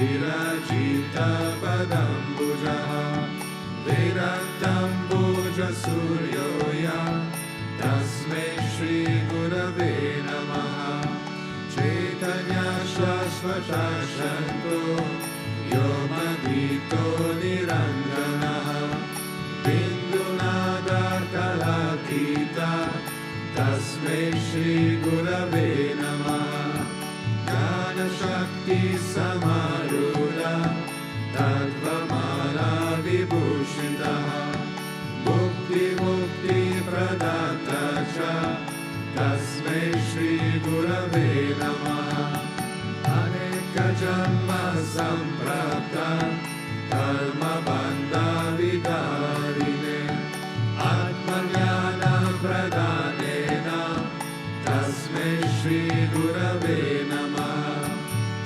Virajita Padambujaha Virantambuja Suryoya Tasme Shri Gurave Namaha Chaitanya Shashvata Shanto Yomadito Niranjanaha Bindunadar Kalakita Tasme Shri Gurave Namaha Jnana Shakti Samarudha Tatvamala Vibhushitaha Mukti Mukti Pradata Cha Tasme Shri Gurave Namaha Aneka Janma Samprapta Karma Bandha Vidarine Atmanyana Pradanena Tasme Shri Gurave Namaha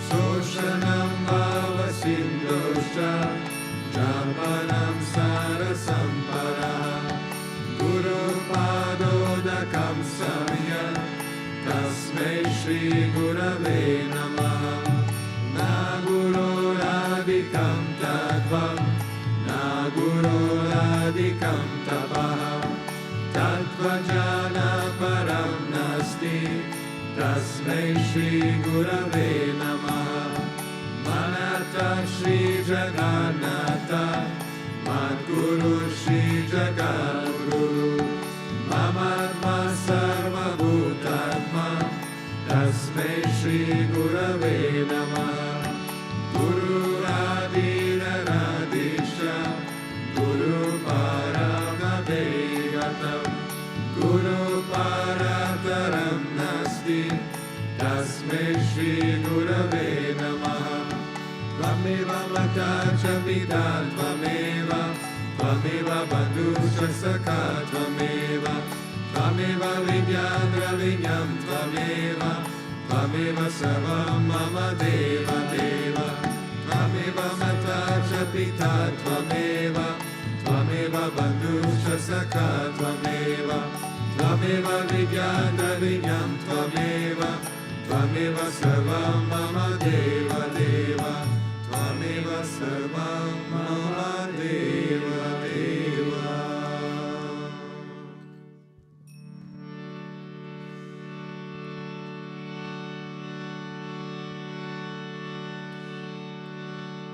Soshanam Bhava Sindosha Japanam Sarasamparaha Guru Padodakam Samya Tasme Shri Gurave Namaha Na Guru Radikam Tadvam Na Guru Radikam Tapaha Tatvajana Param Nasti Tasme Shri Gurave Namaha Manata Shri Jagannatha Madguru Shri Jagadguru Mamatma Sarva Bhutatma Tasme Shri Gurave Namaha Guru Radina Radisha Guru Paramadevatam Guru Parataram Nasti Tasme Shri Gurave Namaha Tvameva Mata Cha Pita Tvameva Tvameva Bandhuscha Sakha Tvameva Tvameva Vidyadra Vinyam Tvameva Tvameva Sarvam Mama Deva Deva Tvameva Mata Cha Pita Tvameva Tvameva Bandhuscha Sakha Tvameva Tvameva Vidyadra Vinyam Tvameva Tvameva Sarvam Mama Deva Deva Tvameva Sarvam Mama Deva Deva.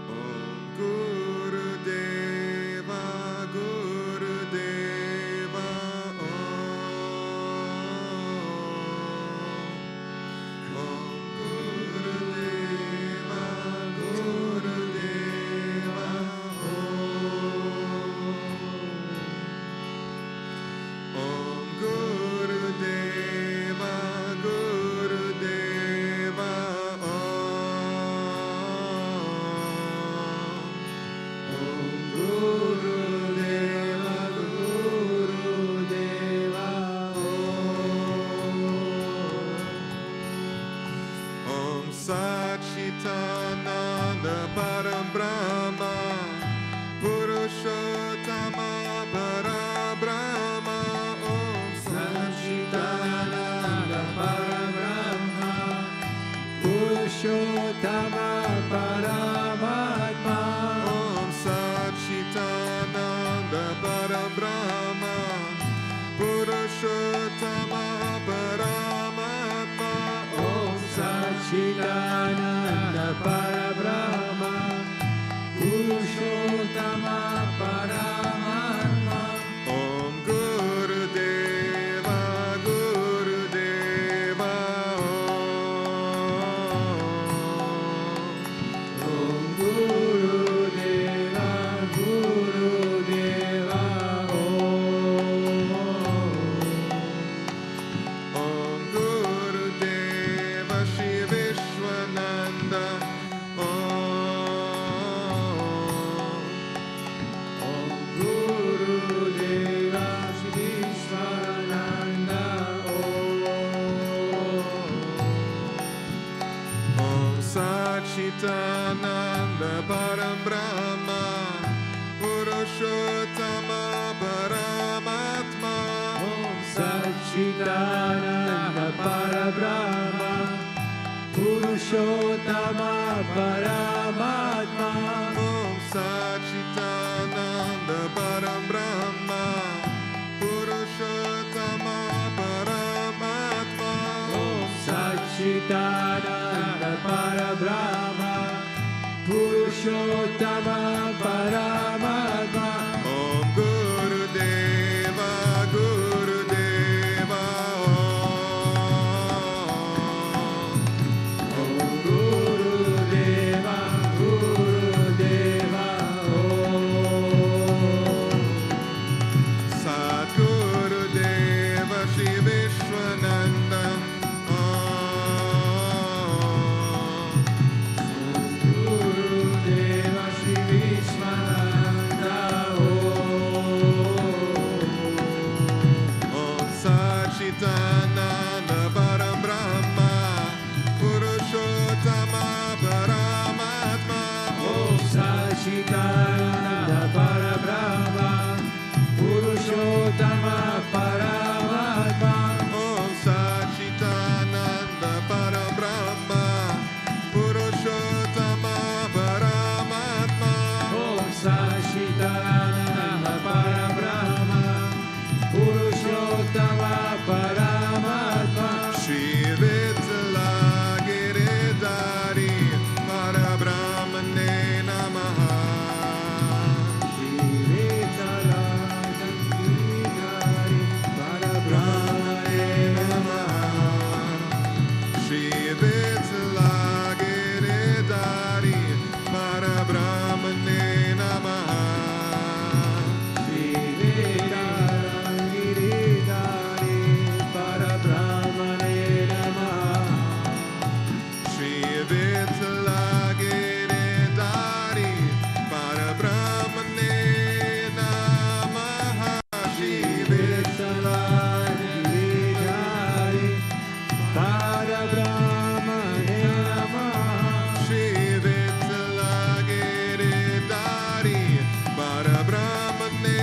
Om Guru Deva Guru Deva Om Guru Deva Guru Deva Om Guru Deva Guru Deva Om Guru Deva Guru Deva Om Satchitananda Param Brahma Purushottama Parabrahma Om Satchitananda Param Brahma Purushottama Paramatma Om Satchitananda Param Brahma Purushottama Paramatma Om Satchitananda Parabrahma Purushottama Paramatma Om Guru Deva Guru Deva Om Guru Deva Guru Deva Om Guru Deva Sri Vishwananda Om Guru Deva Sri Vishwananda Om Satchitananda Param Brahma Purushottama Paramatma Om Satchitananda Parabrahma Purushottama Paramatma Satchitananda Parabrahma Purushottama Paramatma Om Guru Deva Guru Deva Om Guru Deva Guru Deva Om Sadguru Deva Shri Vishwananda Guru Deva Shri Vishwananda Om Satchitananda Parabrahma Purushottama Paramatma Om Satchitananda Parabrahma Purushottama Paramatma Om Satchitananda Parabrahma Purushottama Paramatma Om Satchitananda Parabrahma Purushottama Paramatma Shri Vittala Giridhari Parabrahmane Namaha Shri Vittala Giridhari Parabrahmane Namaha Shri Vittala Giridhari Parabrahmane Namaha Shri Vittala Giridhari Parabrahmane Namaha Shri Vittala Giridhari Parabrahmane Namaha Shri Vittala Giridhari Parabrahmane Namaha Shri Vittala Giridhari Parabrahmane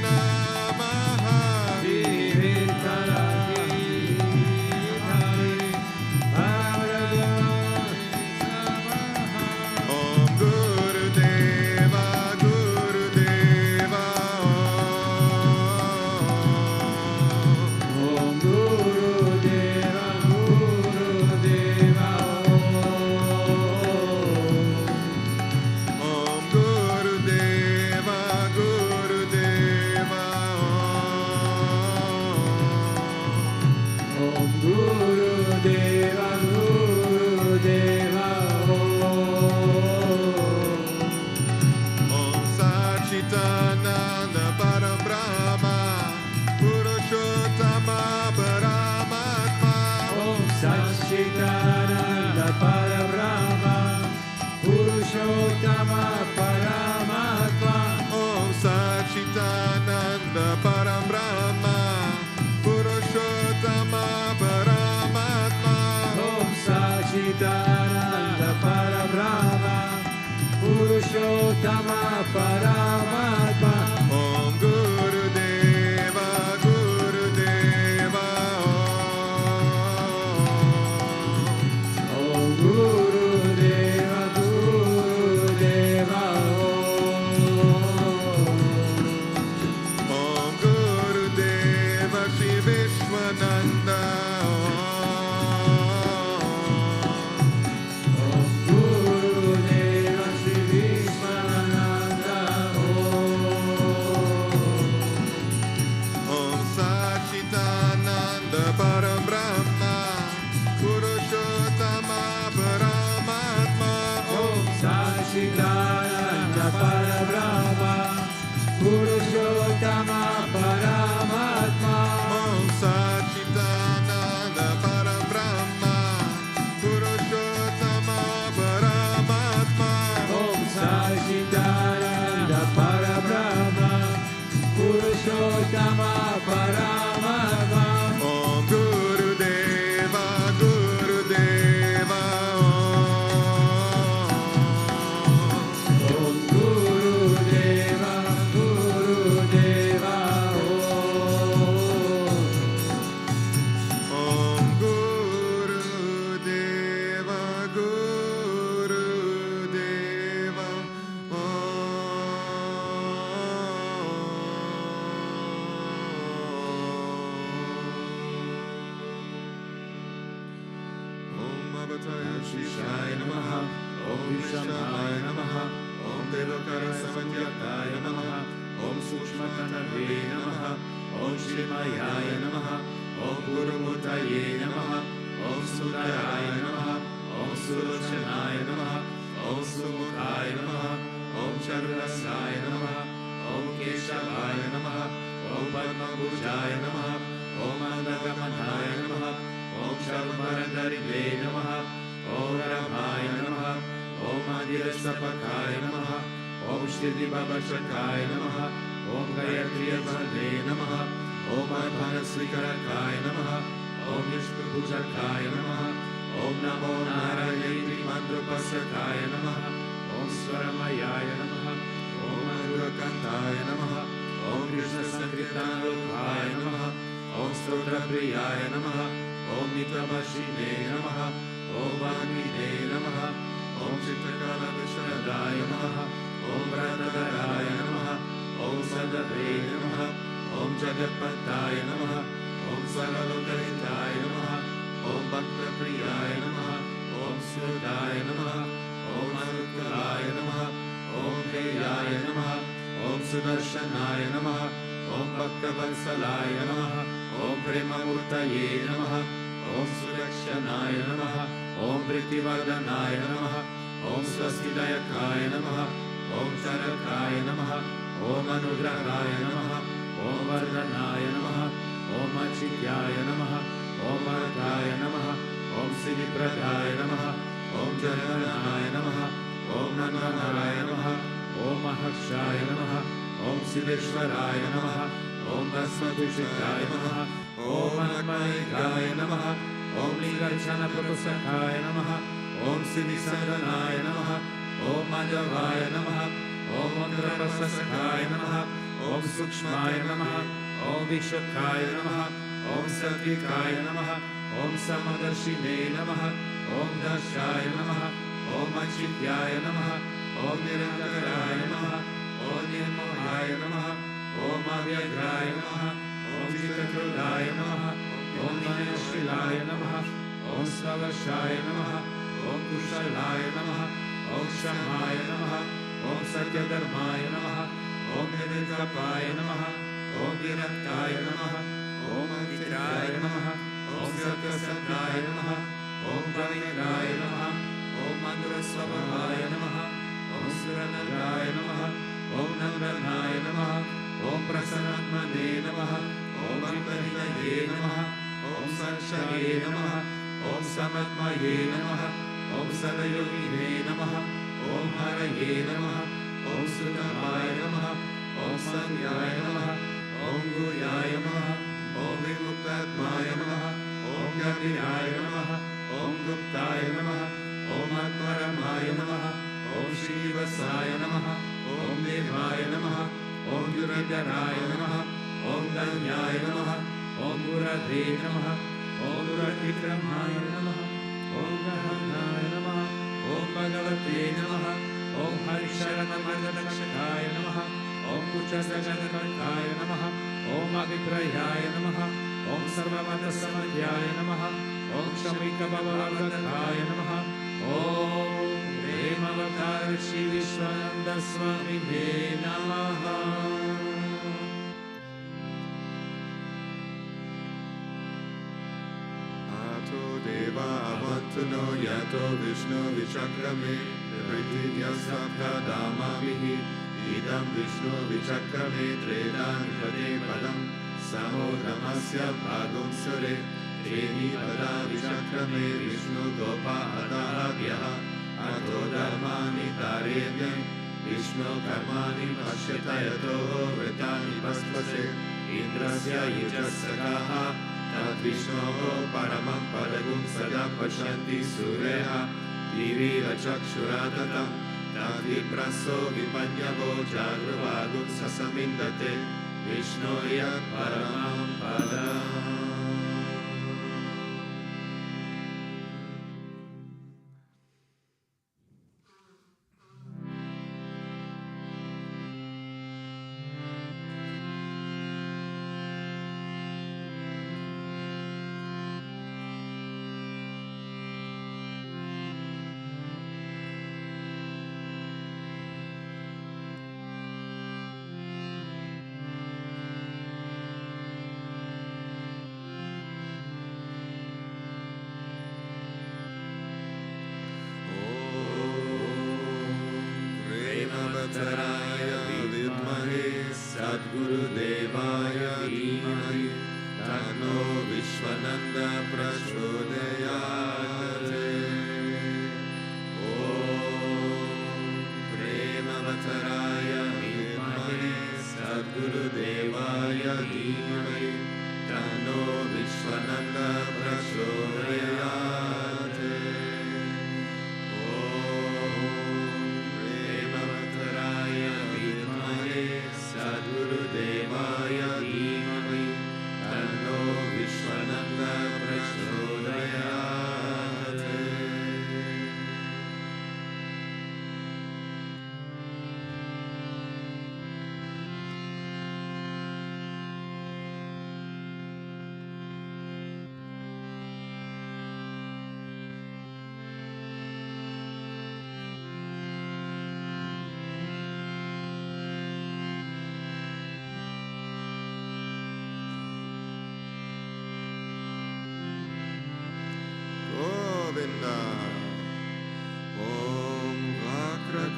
Namaha Shri Vittala Giridhari Parabrahmane Om Guru Deva Guru Deva Om Guru Deva Guru Deva Om Guru Deva Guru Deva Om Guru Deva Guru Deva Om Satchitananda Parabrahma Purushottama Paramatma Om Satchitananda Parabrahma Purushottama Paramatma Om Satchitananda Parabrahma Purushottama Paramatma Om Satchitananda Parabrahma Purushottama Paramatma Om Guru Deva Guru Deva Om Guru Deva Guru Deva Om Guru Deva Shri Vishwananda Om Guru Deva Shri Vishwananda Devotaya Shishaya Namaha, Om Vishamaya Namaha, Om Devakara Samangyakaya Namaha, Om Sukshmatanave Namaha, Om Shrimayaya Namaha, Om Gurumutaye Namaha, Om Sudaraya Namaha, Om Surochanaya Namaha, Om Sumukhaya Namaha, Om Charurasaya Namaha, Om Keshavaya Namaha, Om Padmabhujaya Namaha, Om Andagamanaya Namaha, Om Sharmaradarive Namaha, Om Ramaya Namaha, Om Adirastapakaya Namaha, Om Shri Babashakaya Namaha, Om Gayatriya Bhave Namaha, Om Adhanasrikarakaya Namaha, Om Vishnu Bhujakaya Namaha, Om Namo Narayani Mandrupasakaya Namaha, Om Swaramayaya Namaha, Om Adurakantaya Namaha, Om Krishna Sankirtanalokaya Namaha, Om Stotrapriyaya Namaha, Om Nitamashine Namaha, Om Vagmine Namaha, Om Chitrakala Visharadaya Namaha, Om Vratadaraya Namaha, Om Sadave Namaha, Om Jagatpataya Namaha, Om Saralokahitaya Namaha, Om Bhakta Priyaya Namaha, Om Sudaya Namaha, Om Anukalaya Namaha, Om Heyaya Namaha, Om Sudarshanaya Namaha, Om Bhakta Vatsalaya Namaha, Om Premamurtaye Namaha, Om Surakshanaya Namaha, Om Pritivadanaya Namaha, Om Swastidayakaya Namaha, Om Charakaya Namaha, Om Anugrahaya Namaha, Om Vardhanaya Namaha, Om Achityaya Namaha, Om Ardhaya Namaha, Om Siddhipradaya Namaha, Om Jaganaya Namaha, Om Nandanaraya Namaha, Om Mahakshaya Namaha, Om Siddheshwaraya Namaha, Om Basmadushitaya Namaha, Om Anmayikaya Namaha, Om Nigarchana Prabhusakaya Namaha, Om Siddhisandanaya Namaha, Om Madhavaya Namaha, Om Mandraprasakaya Namaha, Om Sukshmaya Namaha, Om Vishakaya Namaha, Om Satvikaya Namaha, Om Samadarshine Namaha, Om Dashaya Namaha, Om Achityaya Namaha, Om Nirantaraya Namaha, Om Nirmohaya Namaha, Om Avyagraya Namaha, Om Chitakrudaya Namaha, Om Vinayashilaya Namaha, Om Savashaya Namaha, Om Kushalaya Namaha, Om Shamaya Namaha, Om Satyadharmaya Namaha, Om Nirvikrapaya Namaha, Om Viraktaya Namaha, Om Aditraya Namaha, Om Satyasandaya Namaha, Om Pavitraya Namaha, Om Mandurasvabhavaya Namaha, Om Suranandaya Namaha, Om Nandanaya Namaha, Om Prasanatmane Namaha, Om Vipahinaye Namaha, Om Sanshage Namaha, Om Samatmaye Namaha, Om Sadayogine Namaha, Om Haraye Namaha, Om Sudamaya Namaha, Om Samyaya Namaha, Om Guyaya Namaha, Om Vimuktatmaya Namaha, Om Gandhiraya Namaha, Om Guptaya Namaha, Om Atmaramaya Namaha, Om Shivasaya Namaha, Om Devaya Namaha, Om Yuradharaya Namaha, Om Danyaya Namaha, Om Guradhe Namaha, Om Guradvikramaya Namaha, Om Gahanaya Namaha, Om Bhagavate Namaha, Om Harisharanamardakshakaya Namaha, Om Kuchasagadakaya Namaha, Om Abhiprayaya Namaha, Om Sarvamata Samadhyaya Namaha, Om Shamika Bhavavardakaya Namaha, Om Premavatar Shri Vishwananda Swami Namaha. Ato Deva Avantuno Yato Vishnu Vichakrame Prithivyasabdha Damavihi Idam Vishnu Vichakrame Tredani Pade Padam Samodhamasya Bhagum Sure Treni Pada Vichakrame Vishnu Gopa Adabhyaha Ato Dharmani Tarevye Vishnu Karmani Pashyatayato Vritani Paspase Indrasya Yujasagaha Tad Vishnu Paramam Padagum Sada Pashyanti Sureha Divi Vachakshuradatam Tad Vipraso Vipanyavo Jagruvagum Sasamindate Vishnu Yat Paramam Padam.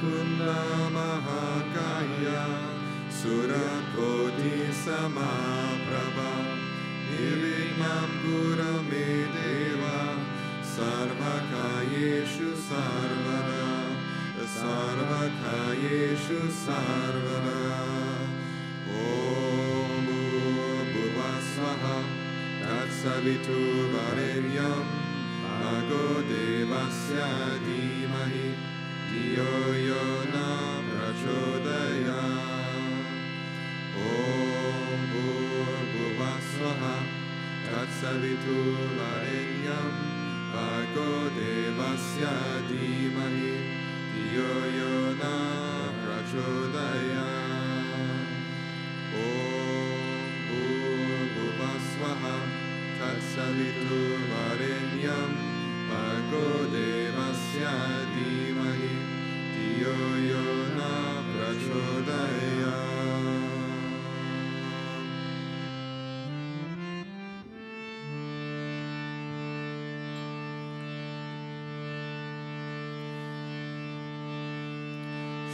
Mukunda Mahakaya Surakoti Samaprabha Nirvignam Gurame Deva Sarvakayeshu Sarvada Sarvakayeshu Sarvada Om Bhuvasvaha Tatsavitu Varenyam Bhago Devasya Dhimahi Dhiyo Yo Na Prachodayat Om Bhuvasvaha Tatsavitu Varenyam Bhago Devasya Dhimahi Dhiyo Yo Na Prachodayat Om Bhuvasvaha Tatsavitu Varenyam Bhago Devasya Dhimahi Dhiyo Yo Na Prachodayat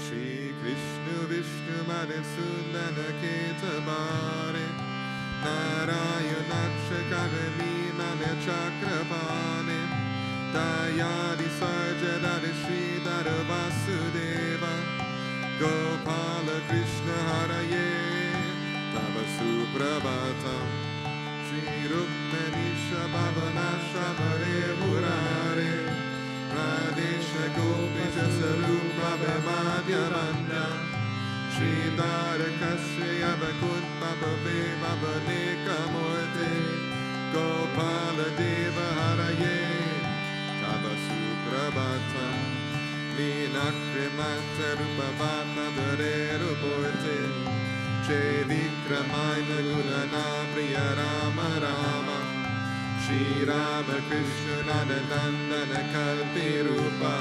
Shri Krishna Vishnu Madhusudana Ketabare Narayana Chakarani Nana Chakrapane Dayadi Sarjadari Shri Dara Vasudeva Gopala Krishna Haraye Tava Suprabhatam Shri Rukmanisha Bhavana Shamare Murare Radesha Gopisha Sarupa Bhamadya Vanda Shri Dvarakasya Vakuntha Bhave Bhavaneka Murte Gopala Deva Haraye Tava Suprabhatam Meenakrimanta Rupavata Dhareru Murte Jai Vikramaina Gurana Priya Rama Rama Shri Rama Krishna Nandanandana Kalpi Rupa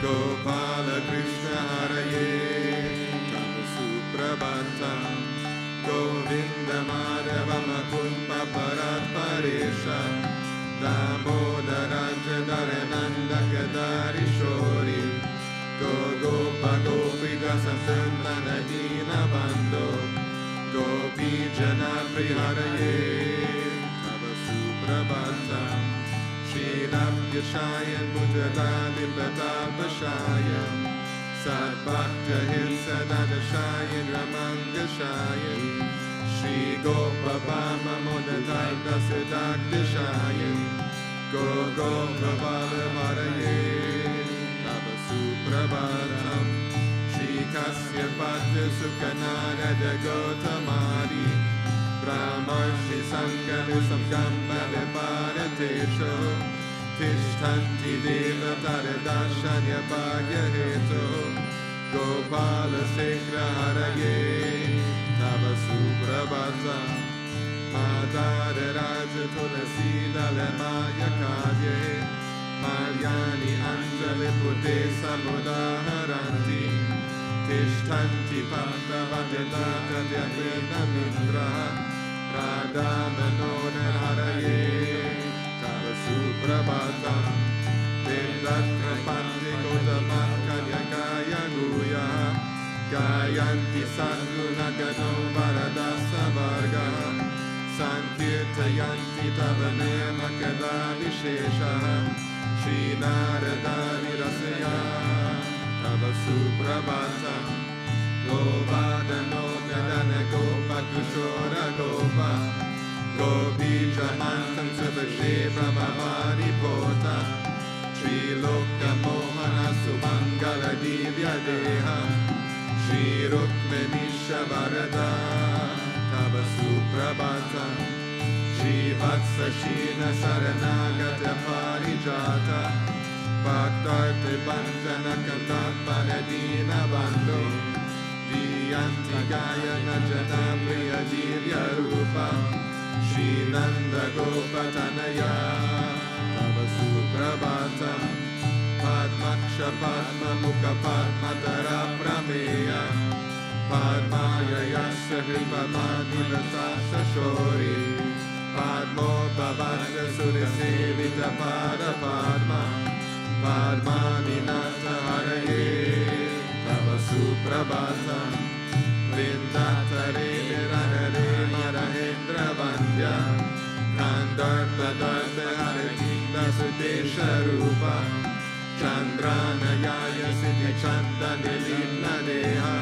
Gopala Krishna Haraye Tava Suprabhatam Govinda Madhava Makumpa Parat Paresha Damodaranjandarananda Kadari Shori Gopa Gopika Sasandana Dina Bando Gopi Jana Priharaye Tava Suprabhatam Shri Rapyashayan Mujadadi Pratapashayan Sat Bhakta Hirsadadashayan Ramangashayan Shri Gopa Bama Modadata Siddhakdashayan Gopa Bala Haraye Tava Suprabhatam Shri Kasya Padya Sukhanada Gotamari Brahmarshi Sanganu Samgamba Viparatesho Tishtanti Deva Taradashanya Bhagya Heto Gopala Sekra Haraye Tava Suprabhatam Madhara Raja Tulasi Dalamaya Kadye Malyani Anjali Pute Samudaharanti Tishtanti Pandavadeta Kadyapena Mindra Radha Manona Haraye Tava Suprabhatam Vendatra Pandi Gotaman Kanyakaya Guya Gayanti Sadgunagano Varadasa Varga Sankirtayanti Tavanema Kadali Shesha Shri Naradani Rasaya Tava Suprabhatam Govardhano Gadana Gopa Kushora Gopa Gopi Jamantam Subhashe Brahmavari Pota Shri Loka Mohana Sumangala Divya Deha Shri Rukmanisha Varada Tava Suprabhatam Shri Vatsa Shina Saranagata Parijata Bhaktarti Bandhana Kantatpanadina Bandho Diyanti Gayana Jana Priya Divya Rupa Shri Nanda Gopatanaya Tava Suprabhatam Padmaksha Padma Mukha Padma Tara Prameya Padmaya Yasya Hripamadivata Shashori Padmo Bhavasya Surya Sevita Pada Padma Padma Ninata Haraye Suprabhatam Vindatare Viranare Marahendra Vandya Kandarpa Darpa Harakinda Sudesha Rupa Chandranayaya Siddhi Chanda Nilina Deha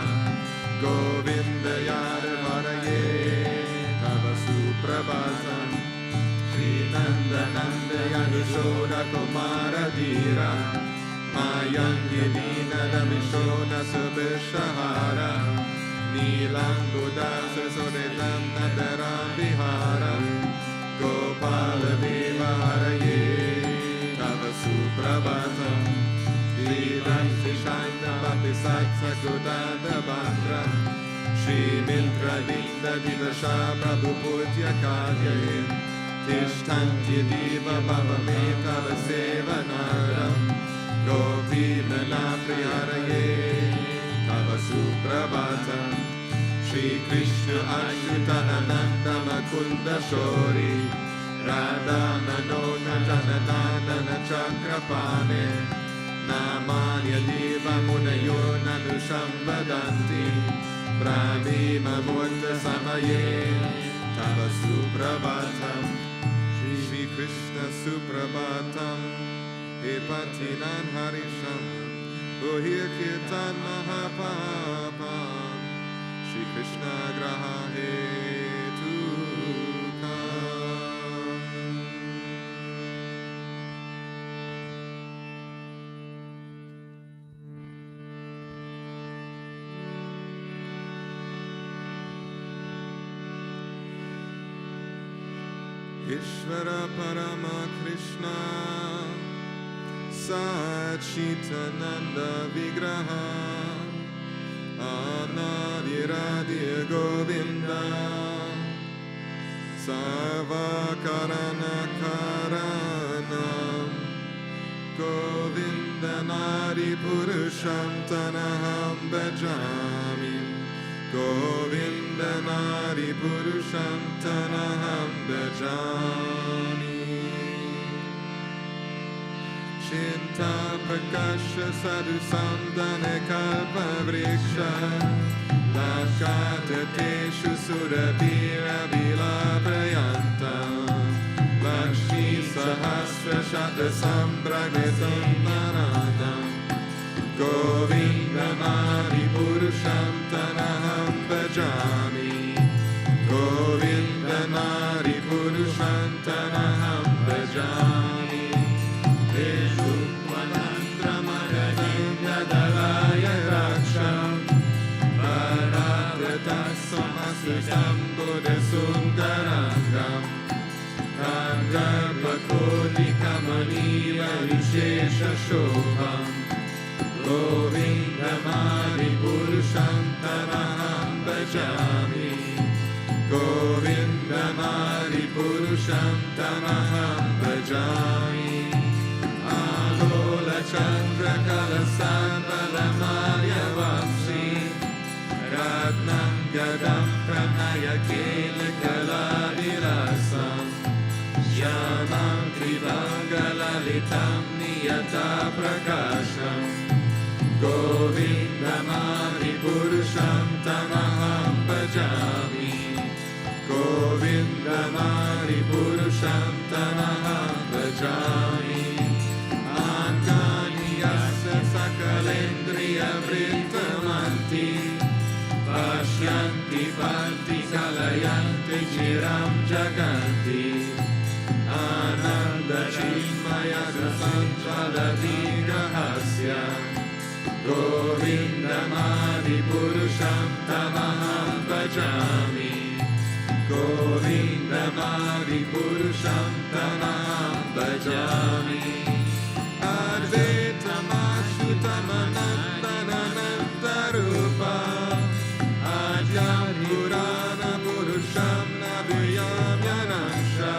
Govinda Yara Haraye Tava Suprabhatam Shri Nanda Nanda Yadushoda Kumara Dhira Mayangi Dina Damishona Subhishahara Nilam Budasa Suritam Nadaram Vihara Gopala Deva Haraye Tava Suprabhatam Shri Ramsi Shanda Bhakti Satsa Kudanda Bandra Shri Mitra Dinda Divasha Prabhu Putya Karyaye Tishtanti Diva Bhava Metava Sevanaram Gopi Nana Priyaraye Tava Suprabhatam Shri Krishna Ashutanananda Makunda Shori Radha Manona Janadana Chakrapane Namanya Diva Munayo Nanushambhadanti Brahmima Munda Samaye Tava Suprabhatam Shri Krishna Suprabhatam Epatinan Harisham Bohir Kirtan Mahapapam Shri Krishna Graha Hetukam. Ishvara Parama Krishna Sachitananda Vigraha Anadiradir Govinda Sarvakarana Karanam Govinda Nadi Purusham Tanaham Bhajami Govinda Nadi Purusham Tanaham Bhajami Chinta Prakasha Sadhu Sandhana Kalpa Vriksha Lakshata Surabhira Vila Prayanta Lakshmi Sahasra Shata Sambragatam Naradam Govinda Mari Purusham Tanaham Bhajami Govinda Mari Purusham Tanaham Bhajami Eshu Manantra Maravinda Dalaya Raksham Bharatatasamasusam Buddha Sundarangam Kangarpakoti Kamaniya Vishesha Shobham Govinda Mari Purusham Tanaham Bhajami Govinda Mari Purusham Tanaham Bhajami Alola Chandra Kalasambalamarya Vapsi Ratnam Gadam Pranaya Kela Kalavirasam Yamam Trivangalalitam Niyata Prakasham Govinda Mari Purusham Tamaham Bhajami Govinda Mari Purusham Tamaham Bhajami Anganiyasa Sakalendriya Vrittamanti Pashyanti Panti Kalayanti Chiram Jaganti Ananda Chinmaya Santralati Rahasya Govinda Mari Purusham Tamaham Bhajami Govinda Mari Purusham Tamaham Bhajami Advaita Mashutamanandanananda Rupa Adyam Purana Purusham Nabhyam Yanasha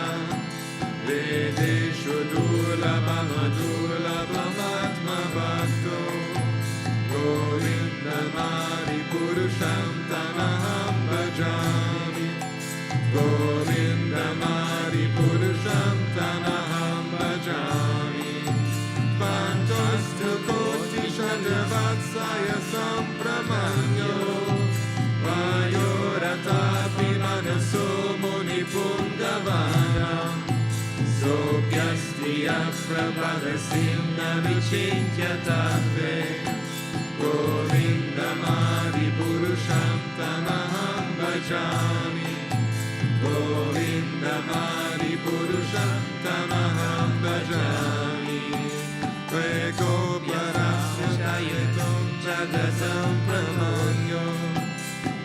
Vedeshu Dulabham Dulabham Atma Bhakto Govinda Mari Purusham Tamaham Bhajami Govinda Mari Purusham Tamaham Bhajami Pantostu Koti Shandravatsaya Sampramanya Prabhadasimna Vichintya Tattve Govindamadi Purusham Tamaham Bhajami Govindamadi Purusham Tamaham Bhajami Vego Parasyayetum Jagatam Pramanyo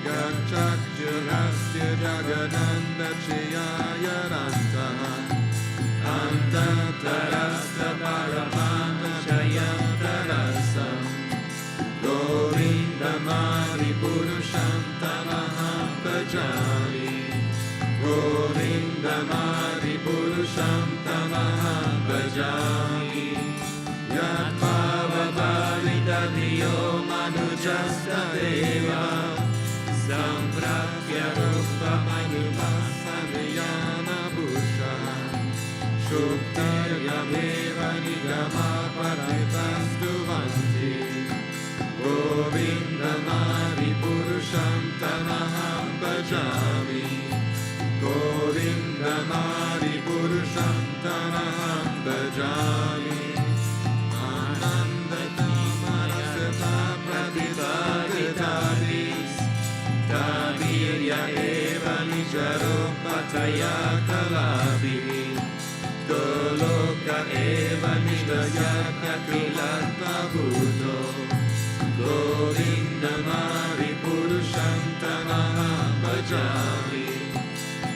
Gachakjurasya Jagananda Chiyaya Rantaha Antatarasta Paramahamsa Yantarasam Govindamadi Purusham Tamaham Bhajami Govindamadi Purusham Tamaham Bhajami Yat Bhava-bhavita-dhiyo manujasta deva Samprapya rupa-manupassamyana bhusha Shuktirya-bheva nigama-patitastu vanti Govindamadi Purusham Tamaham Bhajami Govindamadi Purusham Tamaham Bhajami Ananda-tamarasata pratitaditadis Tavirya eva nijaropataya kalabhi Goloka eva nidayatya kilata bhuto Govindamadi Purusham Tamaham Bhajami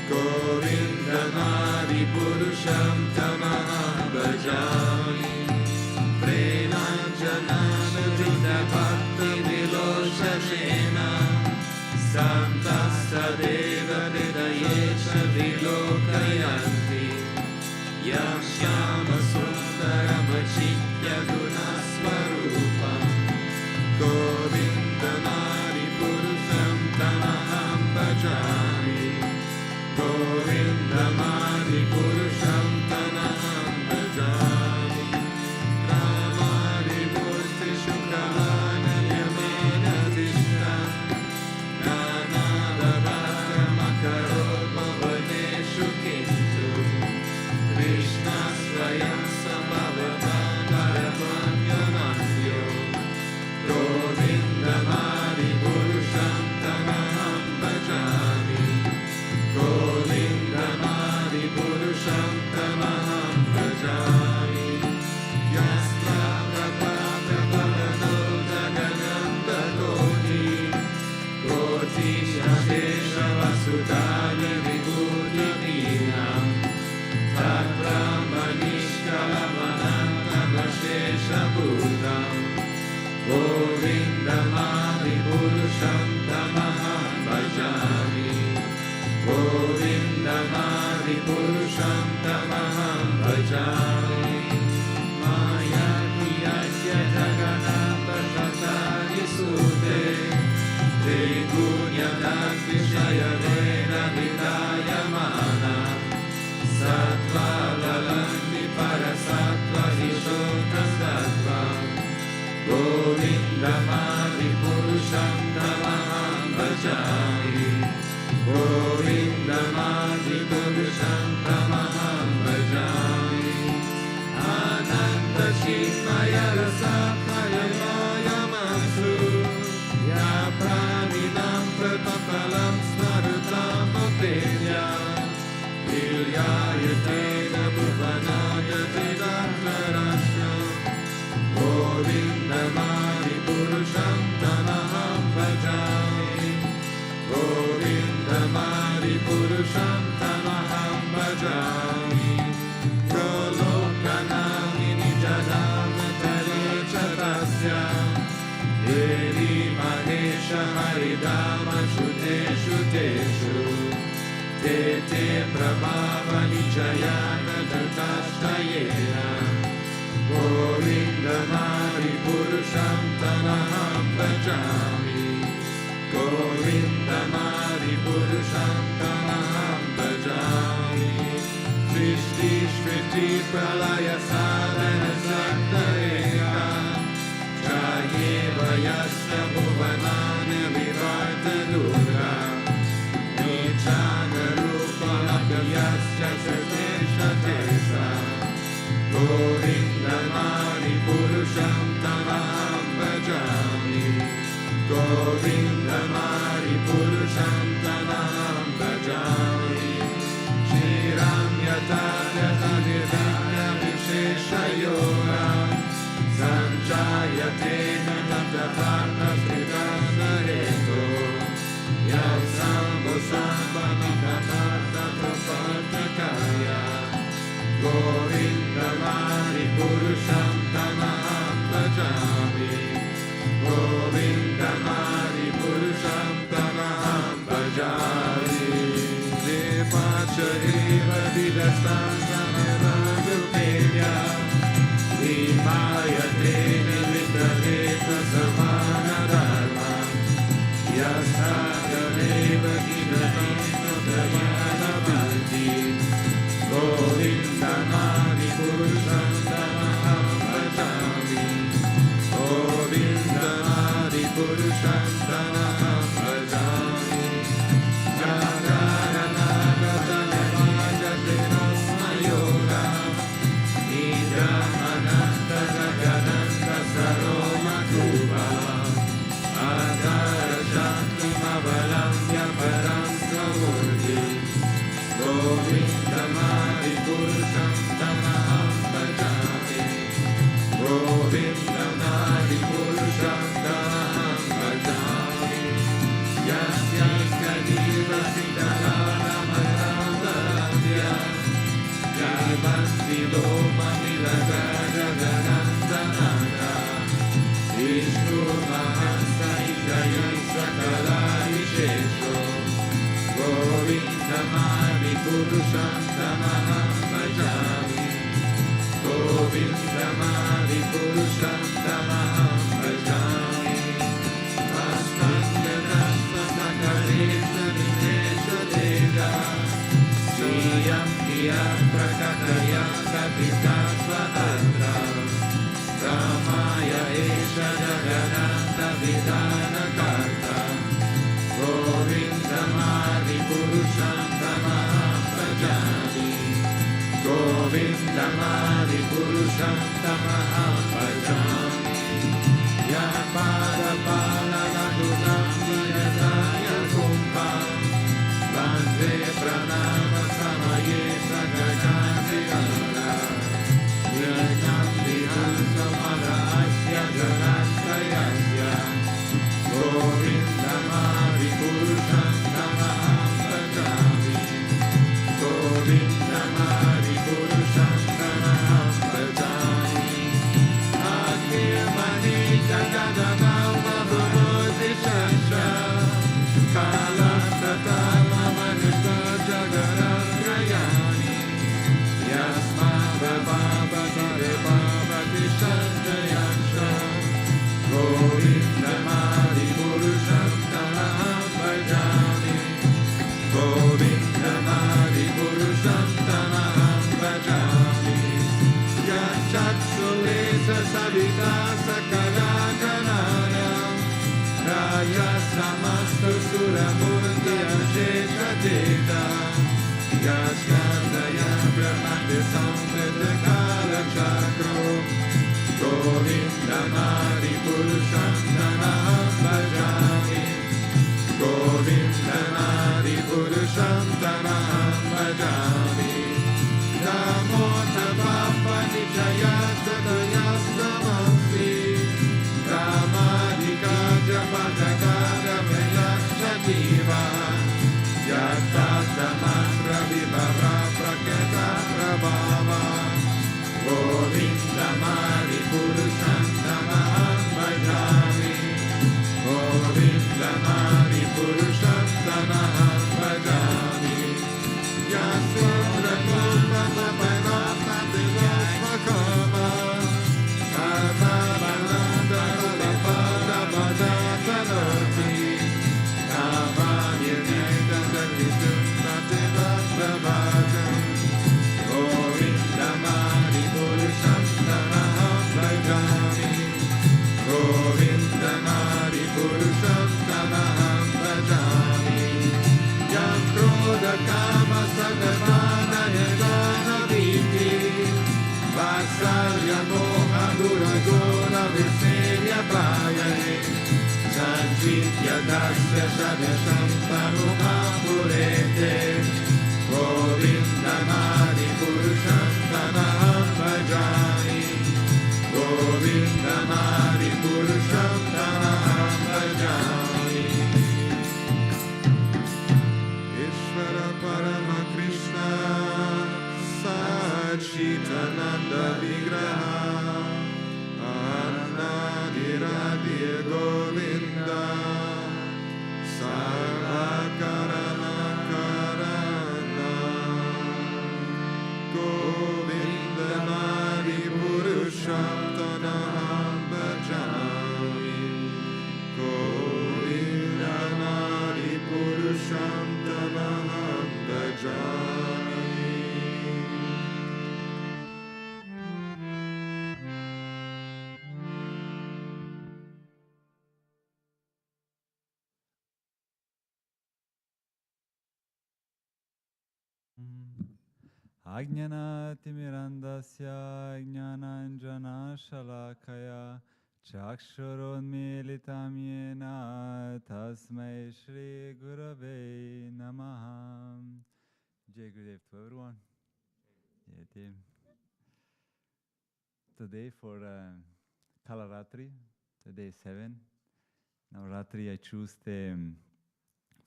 Govindamadi Purusham Tamaham Bhajami Premanjanana Drita Bhakti Viloshanena Santasta Deva Hridayesha Vilokayanti Yam Shyama Sundaramachitya Gunasvarupam Govindamadi Purusham Tamaham Bhajami Govindamadi Purusham Tamaham Bhajami Ramadi Murti Shukavana Yamena Tishtam Nanada Bhakta Makarot Bhavaneshu Kintu Krishna Swayam Sambhavatam Paramahyanandyo Govindamadi Purusham Tamaham Bhajami Govindamadi Purusham Tamaham Bhajami Yastra Prabhata Bhavano Jagananda Koti Koti Shashesha Vasudhani Vibhuti Vinam Tat Brahmanishkalamanantam Ashesha Bhutam Govindamadi Purusham Tamaham Bhajami Govindamadi Purusham Tamaham Bhajami Maya Kiyasya Jagananda Shatani Sute Trigunyadati Shayavena Vidayamana Sattva Lalandi Parasattva Hishota Sattva Govindamadi Purusham Tamaham Bhajami Govindamadi Purusham Tamaham Bhajami Ananta Chinmaya Rasatmaya Masu Ya Praninam Pratapalam Smarutam Apedya Vilyayatena Bhuvanayate Daklarasham Govindamadi Purusham Tamaham Bhajami Govindamadi Purusham Tamaham Bhajami Golokanami Nijadama Tarichatasya Devi Mahesha Haridama Shuteshu Teshu Tete Prabhava Nijayana Datashtayena Govindamadi Purusham Tamaham Bhajami Govindamadi Purusham Tamaham Bhajami Srishti Shriti Pralaya Sadhana Saktareka Jayeva Yasya Bhuvananya Vivarta Durga Nichana Rupa Lapyasya Satesha Tesa Govindamadi Govindam Hari Purusham Tamaham Bhajami Shriram Yata Yata Nirvana Vishesha Yoga Sanjayate Namatatana Sridhana Heto Yasambho Sambhamakata Prapatakaya Govindam Hari Purusham Tamaham Bhajami Govindam Hari Purusham Tamaham Bhajami Depachariva Vidasam Samaragupenya Vimayate Nivitaveta Samana Dharma Yasagadeva Ginatina Dhyana Bhakti Govindam Hari Purusham Tamaham Bhajami Govindam Hari Purusham Tamaham Bhajami Jagaranagatavajate Rasmayoga Nidram Ananta Jagananta Saromakuva Adhara Shakti Mavalamya Param Samurti Govindam Hari Purusham Tamaham Bhajami Govindam Hari Purusham Tamaham Bhajami Yasya Kadiva Siddhalana Marandaradya Jaivanti Loma Nilaga Jaganandananda Vishnu Mahasa Ishaya Sakala Vishesho Govindam Hari Purusham Tamaham Bhajami Govindam Hari Purusham Tamaham Bhajami Vasmandanasma Sakalesha Vimesha Deja Sriyam Kiya Prakataya Kapita Swadatra Ramaya Esha Jagananda Vidana Karta Govindam Hari Purusham Tamaham Bhajami Govindam Hari Purusham Tamaham Bhajami Yapada Palana Gudam Vinataya Kumbha Vande Pranama Samaye Sagajati Ala Yajam Vihansa Marasya Janastayasya Govindam Hari Purusham Tamaham Bhajami Govindam Hari Purusham Tamaham Bhajami Akhir Mani Jagadamam Bhavati Shasha Kalastata Mamanishta Jagarantrayani Yasma Bhavavati Bhavati Shantayansha Govindam Hari Purusham Tamaham Bhajami Govindam Hari Purusham Tamaham Bhajami Yachatsulesa Savita Sakala Janaya Raya Samastu Suramurti Ashesha Jeta Yashkandaya Brahmati Samvita Kala Chakro Govindam Hari Purusham Tamaham Bhajami Govindam Hari Purusham Tamaham Bhajami Namo Tapapa Nijaya Sadaya Samasti Ramadika Japataka Vayasha Jiva Yata Samasra Vibhava Praketa Prabhava Govindam Hari Purusham Tamaham Bhajami Govindam Hari Purusham Tamaham Bhajami Yasundra Kumma Sapanata Dilosma Kama Karma Bananda Lapada Bhajatanati Kama Yeneta Dakitunda Tiva Prabhakam Govindam Hari Purusham Tamaham Vidyadasya Sadesham Tanupapurete Govindamadi Purusham Tanaham Bhajami Govindamadi Purusham Tanaham Bhajami Ishvara Parama Krishna Sachitananda Vigraha Annadiradi Govinda Sarvakarana Karana Govinda Nadi Purusham Tanaham Bhajami Govinda Nadi Purusham Tanaham Bhajami Ajnanatimirandasya Jnananjana Shalakaya Chakshuronmilitam Yena Tasmai Shri Gurave Namaha. Jai Gurudev to everyone. Jai Dev. Today for Kalaratri, today 7. Navaratri I choose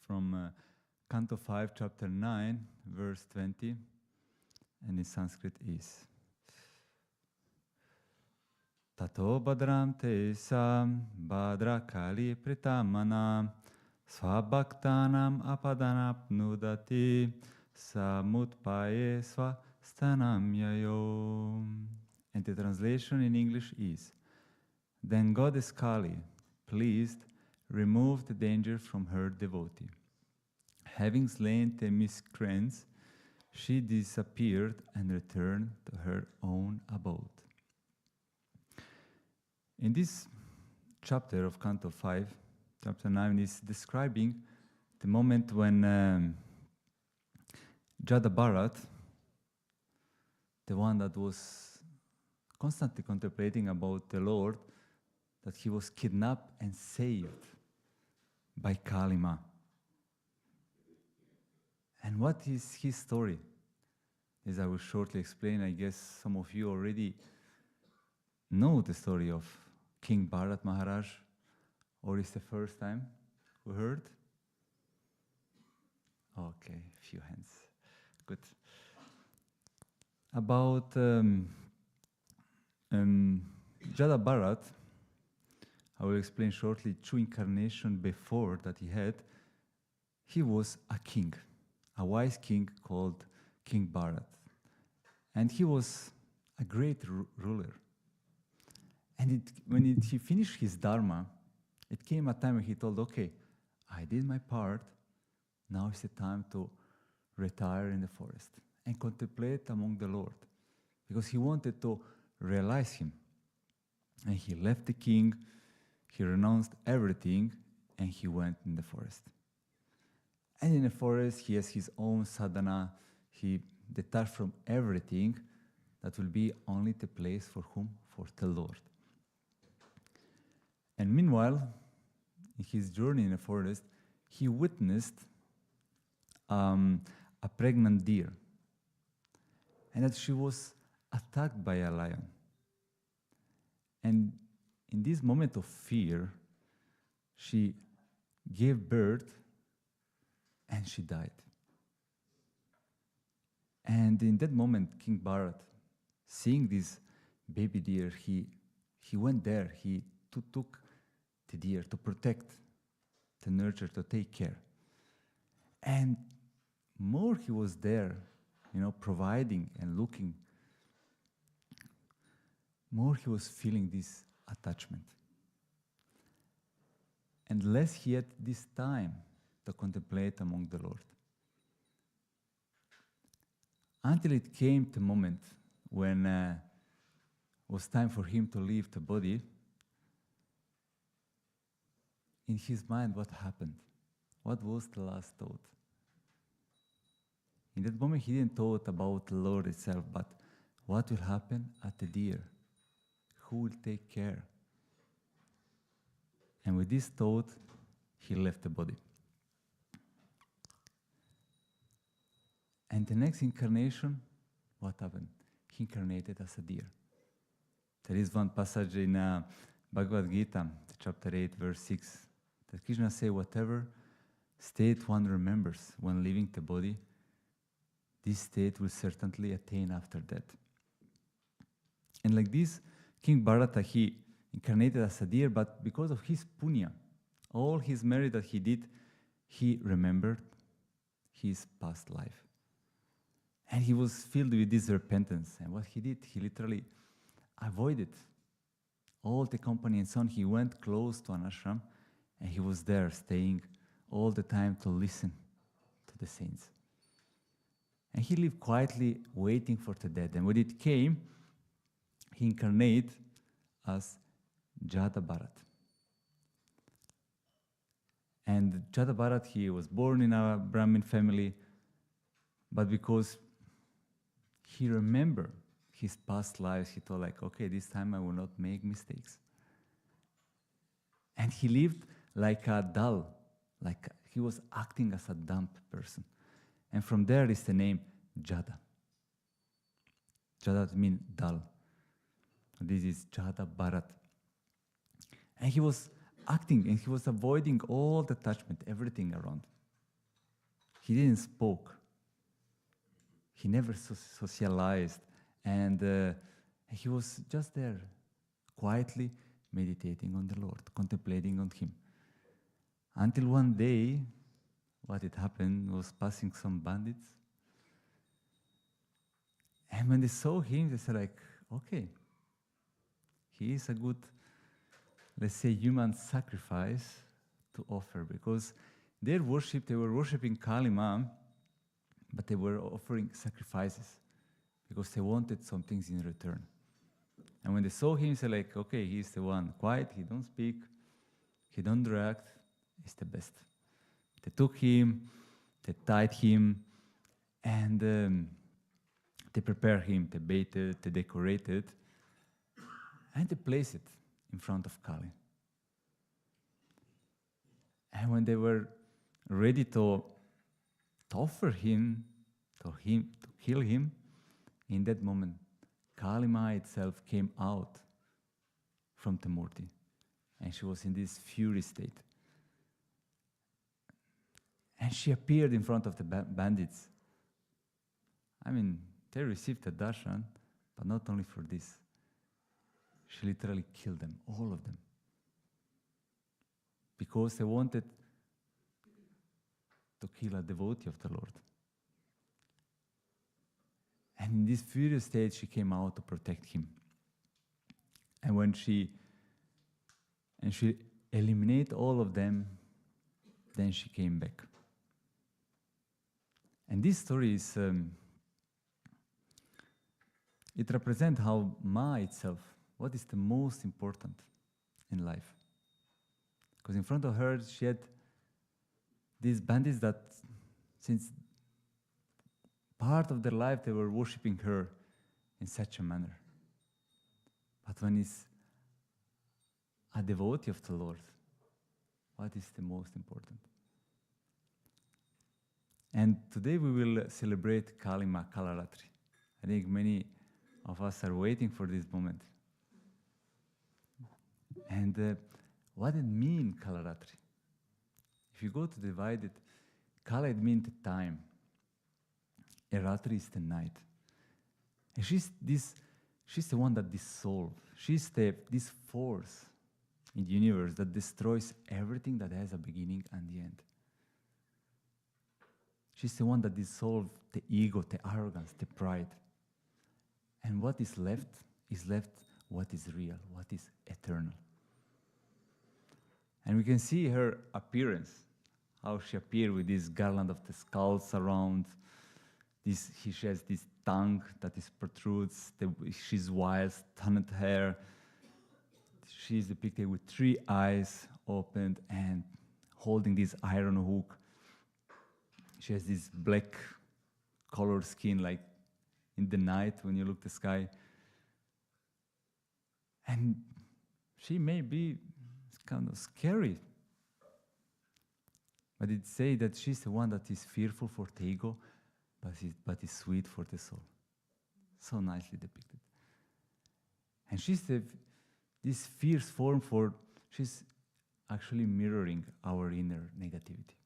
from Canto 5, Chapter 9, verse 20. And in Sanskrit is Tato Badram Te Sam Badrakali Pritamana Swabhaktanam Apadanapnudati Samutpaye Swastanam Yayo. And the translation in English is Then Goddess Kali, pleased, removed the danger from her devotee. Having slain the miscreants, she disappeared and returned to her own abode. In this chapter of Canto 5, chapter 9 is describing the moment when Jada Bharat, the one that was constantly contemplating about the Lord, that he was kidnapped and saved by Kalima. And what is his story? As I will shortly explain, I guess some of you already know the story of King Bharat Maharaj, or is the first time who heard? Okay, few hands. Good. About Jada Bharat, I will explain shortly 2 incarnations before that he had. He was a king, a wise king called King Bharat. And he was a great ruler. And when he finished his dharma, it came a time when he told, okay, I did my part, now is the time to retire in the forest and contemplate among the Lord. Because he wanted to realize him. And he left the king, he renounced everything, and he went in the forest. And in the forest, he has his own sadhana. He detached from everything that will be only the place for whom? For the Lord. And meanwhile, in his journey in the forest, he witnessed a pregnant deer. And that she was attacked by a lion. And in this moment of fear, she gave birth and she died. And in that moment, King Bharat, seeing this baby deer, he went there, he took the deer to protect, to nurture, to take care. And more he was there, providing and looking, more he was feeling this attachment. And less he had this time to contemplate among the Lord. Until it came the moment when it was time for him to leave the body, in his mind, what happened? What was the last thought? In that moment, he didn't thought about the Lord itself, but what will happen at the deer? Who will take care? And with this thought, he left the body. And the next incarnation, what happened? He incarnated as a deer. There is one passage in Bhagavad Gita, chapter 8, verse 6, that Krishna says, whatever state one remembers when leaving the body, this state will certainly attain after death. And like this, King Bharata, he incarnated as a deer, but because of his punya, all his merit that he did, he remembered his past life. And he was filled with this repentance. And what he did, he literally avoided all the company and so on. He went close to an ashram, and he was there staying all the time to listen to the saints. And he lived quietly, waiting for the death. And when it came, he incarnated as Jada Bharat. And Jada Bharat, he was born in a Brahmin family, but because he remembered his past lives, he thought like, okay, this time I will not make mistakes. And he lived like a dull, he was acting as a dumb person. And from there is the name Jada. Jada means dull. This is Jada Bharat. And he was acting and he was avoiding all the attachment, everything around. He didn't spoke. He never socialized. And he was just there, quietly meditating on the Lord, contemplating on Him. Until one day, what had happened was passing some bandits. And when they saw him, they said like, okay, he is a good, let's say, human sacrifice to offer, because they were worshipping Kali Ma, but they were offering sacrifices because they wanted some things in return. And when they saw him, they said like, okay, he's the one, quiet, he don't speak, he don't react, he's the best. They took him, they tied him, and they prepared him, they baited, they decorated, and they placed it in front of Kali. And when they were ready to offer him, to kill him, in that moment, Kali Ma itself came out from the Murti, and she was in this fury state. And she appeared in front of the bandits. I mean, they received a darshan, but not only for this. She literally killed them, all of them. Because they wanted to kill a devotee of the Lord. And in this furious state, she came out to protect him. And when she eliminated all of them, then she came back. And this story is, it represents how Ma itself, what is the most important in life. Because in front of her, she had these bandits that, since part of their life, they were worshipping her in such a manner. But when it's a devotee of the Lord, what is the most important? And today we will celebrate Kali Ma Kalaratri. I think many of us are waiting for this moment. And what it means, Kalaratri? If you go to divide it, Kala, it means the time. Ratri is the night. And she's the one that dissolves. She's this force in the universe that destroys everything that has a beginning and the end. She's the one that dissolves the ego, the arrogance, the pride. And what is left what is real, what is eternal. And we can see her appearance, how she appeared with this garland of the skulls around. She has this tongue that is protrudes. She's wild, stunned hair. She's depicted with 3 eyes opened and holding this iron hook. She has this black colored skin, like in the night when you look at the sky. And she may be kind of scary But it say that she's the one that is fearful for the ego, but is sweet for the soul. So nicely depicted. And she's this fierce form for, she's actually mirroring our inner negativity.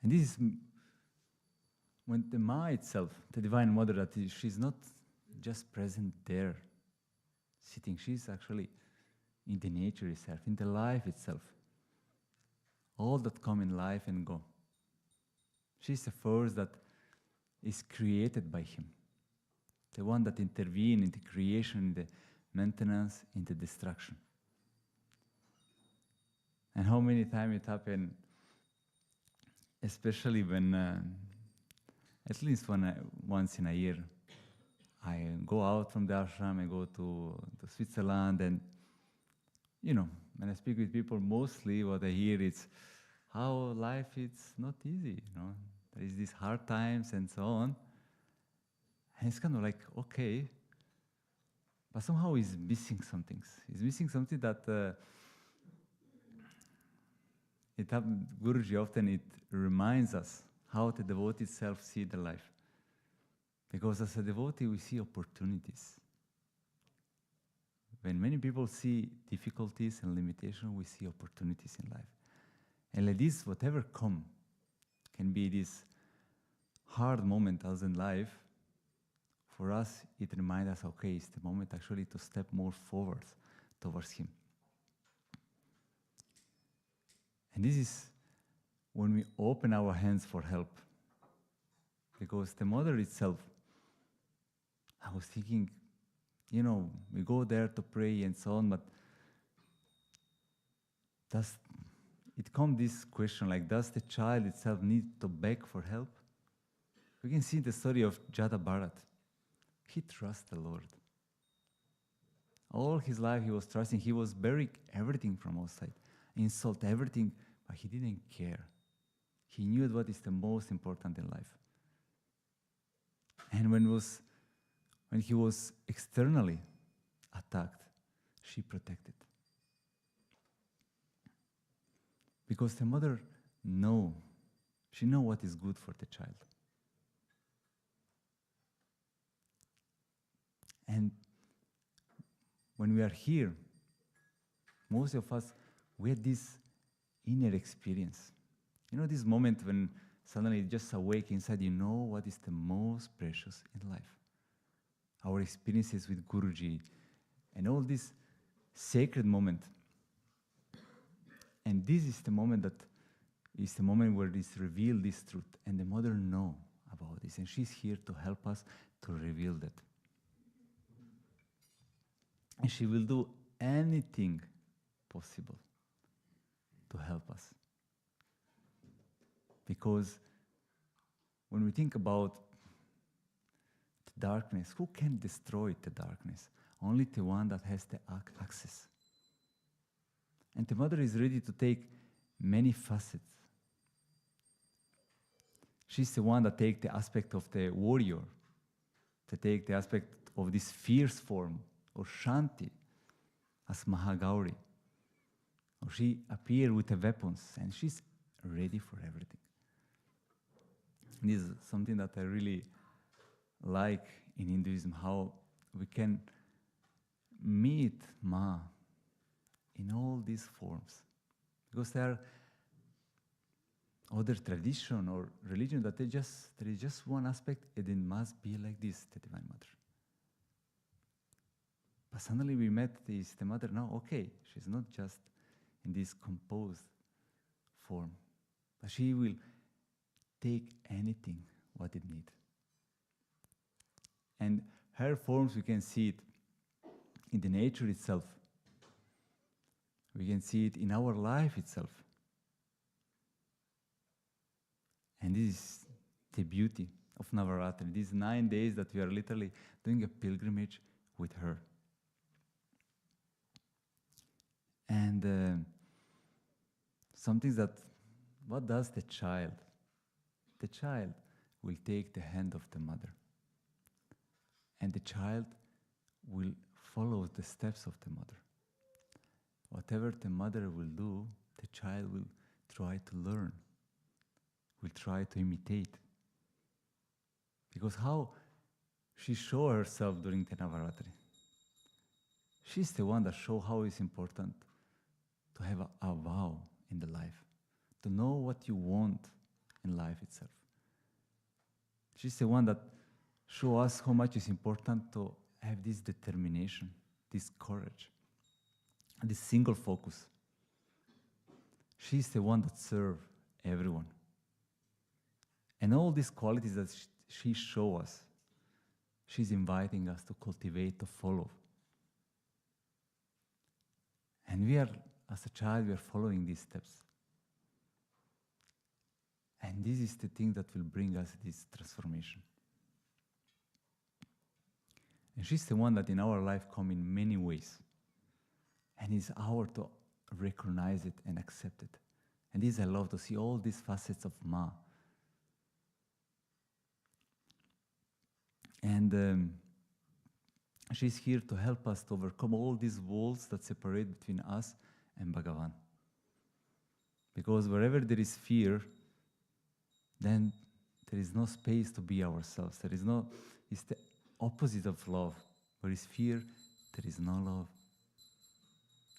And this is when the Ma itself, the Divine Mother, that is, she's not just present there, sitting, she's actually in the nature itself, in the life itself. All that come in life and go. She's the force that is created by Him. The one that intervenes in the creation, in the maintenance, in the destruction. And how many times it happened, especially when, at least once in a year, I go out from Darshan, I go to Switzerland, and, when I speak with people, mostly what I hear is how life is not easy, There is these hard times and so on. And it's kind of like, okay, but somehow he's missing some things. He's missing something that Guruji often it reminds us how the devotee itself see the life. Because as a devotee, we see opportunities. When many people see difficulties and limitations, we see opportunities in life. And like this, whatever come, can be this hard moment as in life, for us, it reminds us, okay, it's the moment actually to step more forward towards Him. And this is when we open our hands for help. Because the Mother itself, I was thinking, we go there to pray and so on, but it comes this question, like, does the child itself need to beg for help? We can see the story of Jada Bharat. He trusts the Lord. All his life he was trusting. He was bearing everything from outside, insult everything, but he didn't care. He knew what is the most important in life. And when he was externally attacked, she protected. Because the mother she knows what is good for the child. And when we are here, most of us, we had this inner experience. This moment when suddenly it just awake inside, what is the most precious in life. Our experiences with Guruji and all this sacred moment. And this is the moment where it's revealed this truth. And the mother knows about this. And she's here to help us to reveal that. And she will do anything possible to help us. Because when we think about the darkness, who can destroy the darkness? Only the one that has the access. And the mother is ready to take many facets. She's the one that takes the aspect of the warrior, to take the aspect of this fierce form, or Shanti, as Mahagauri. Or she appears with the weapons, and she's ready for everything. This is something that I really like in Hinduism, how we can meet Ma in all these forms. Because there are other tradition or religion that there is just one aspect, and it must be like this, the Divine Mother. But suddenly we met the mother, now, okay, she's not just in this composed form, but she will take anything what it needs. And her forms, we can see it in the nature itself. We can see it in our life itself. And this is the beauty of Navaratri, these 9 days that we are literally doing a pilgrimage with her. And something that, what does the child? The child will take the hand of the mother. And the child will follow the steps of the mother. whatever the mother will do, the child will try to learn, will try to imitate. Because how she show herself during the Navaratri. She's the one that show how it's important to have a vow in the life, to know what you want in life itself. She's the one that show us how much it's important to have this determination, this courage, this single focus. She's the one that serve everyone. And all these qualities that she show us, she's inviting us to cultivate, to follow. And we are, as a child, we are following these steps. And this is the thing that will bring us this transformation. And she's the one that in our life come in many ways. And it's our to recognize it and accept it. And this I love to see all these facets of Ma. And she's here to help us to overcome all these walls that separate between us and Bhagavan. Because wherever there is fear, then there is no space to be ourselves. There is no, it's the opposite of love. Where is fear, there is no love.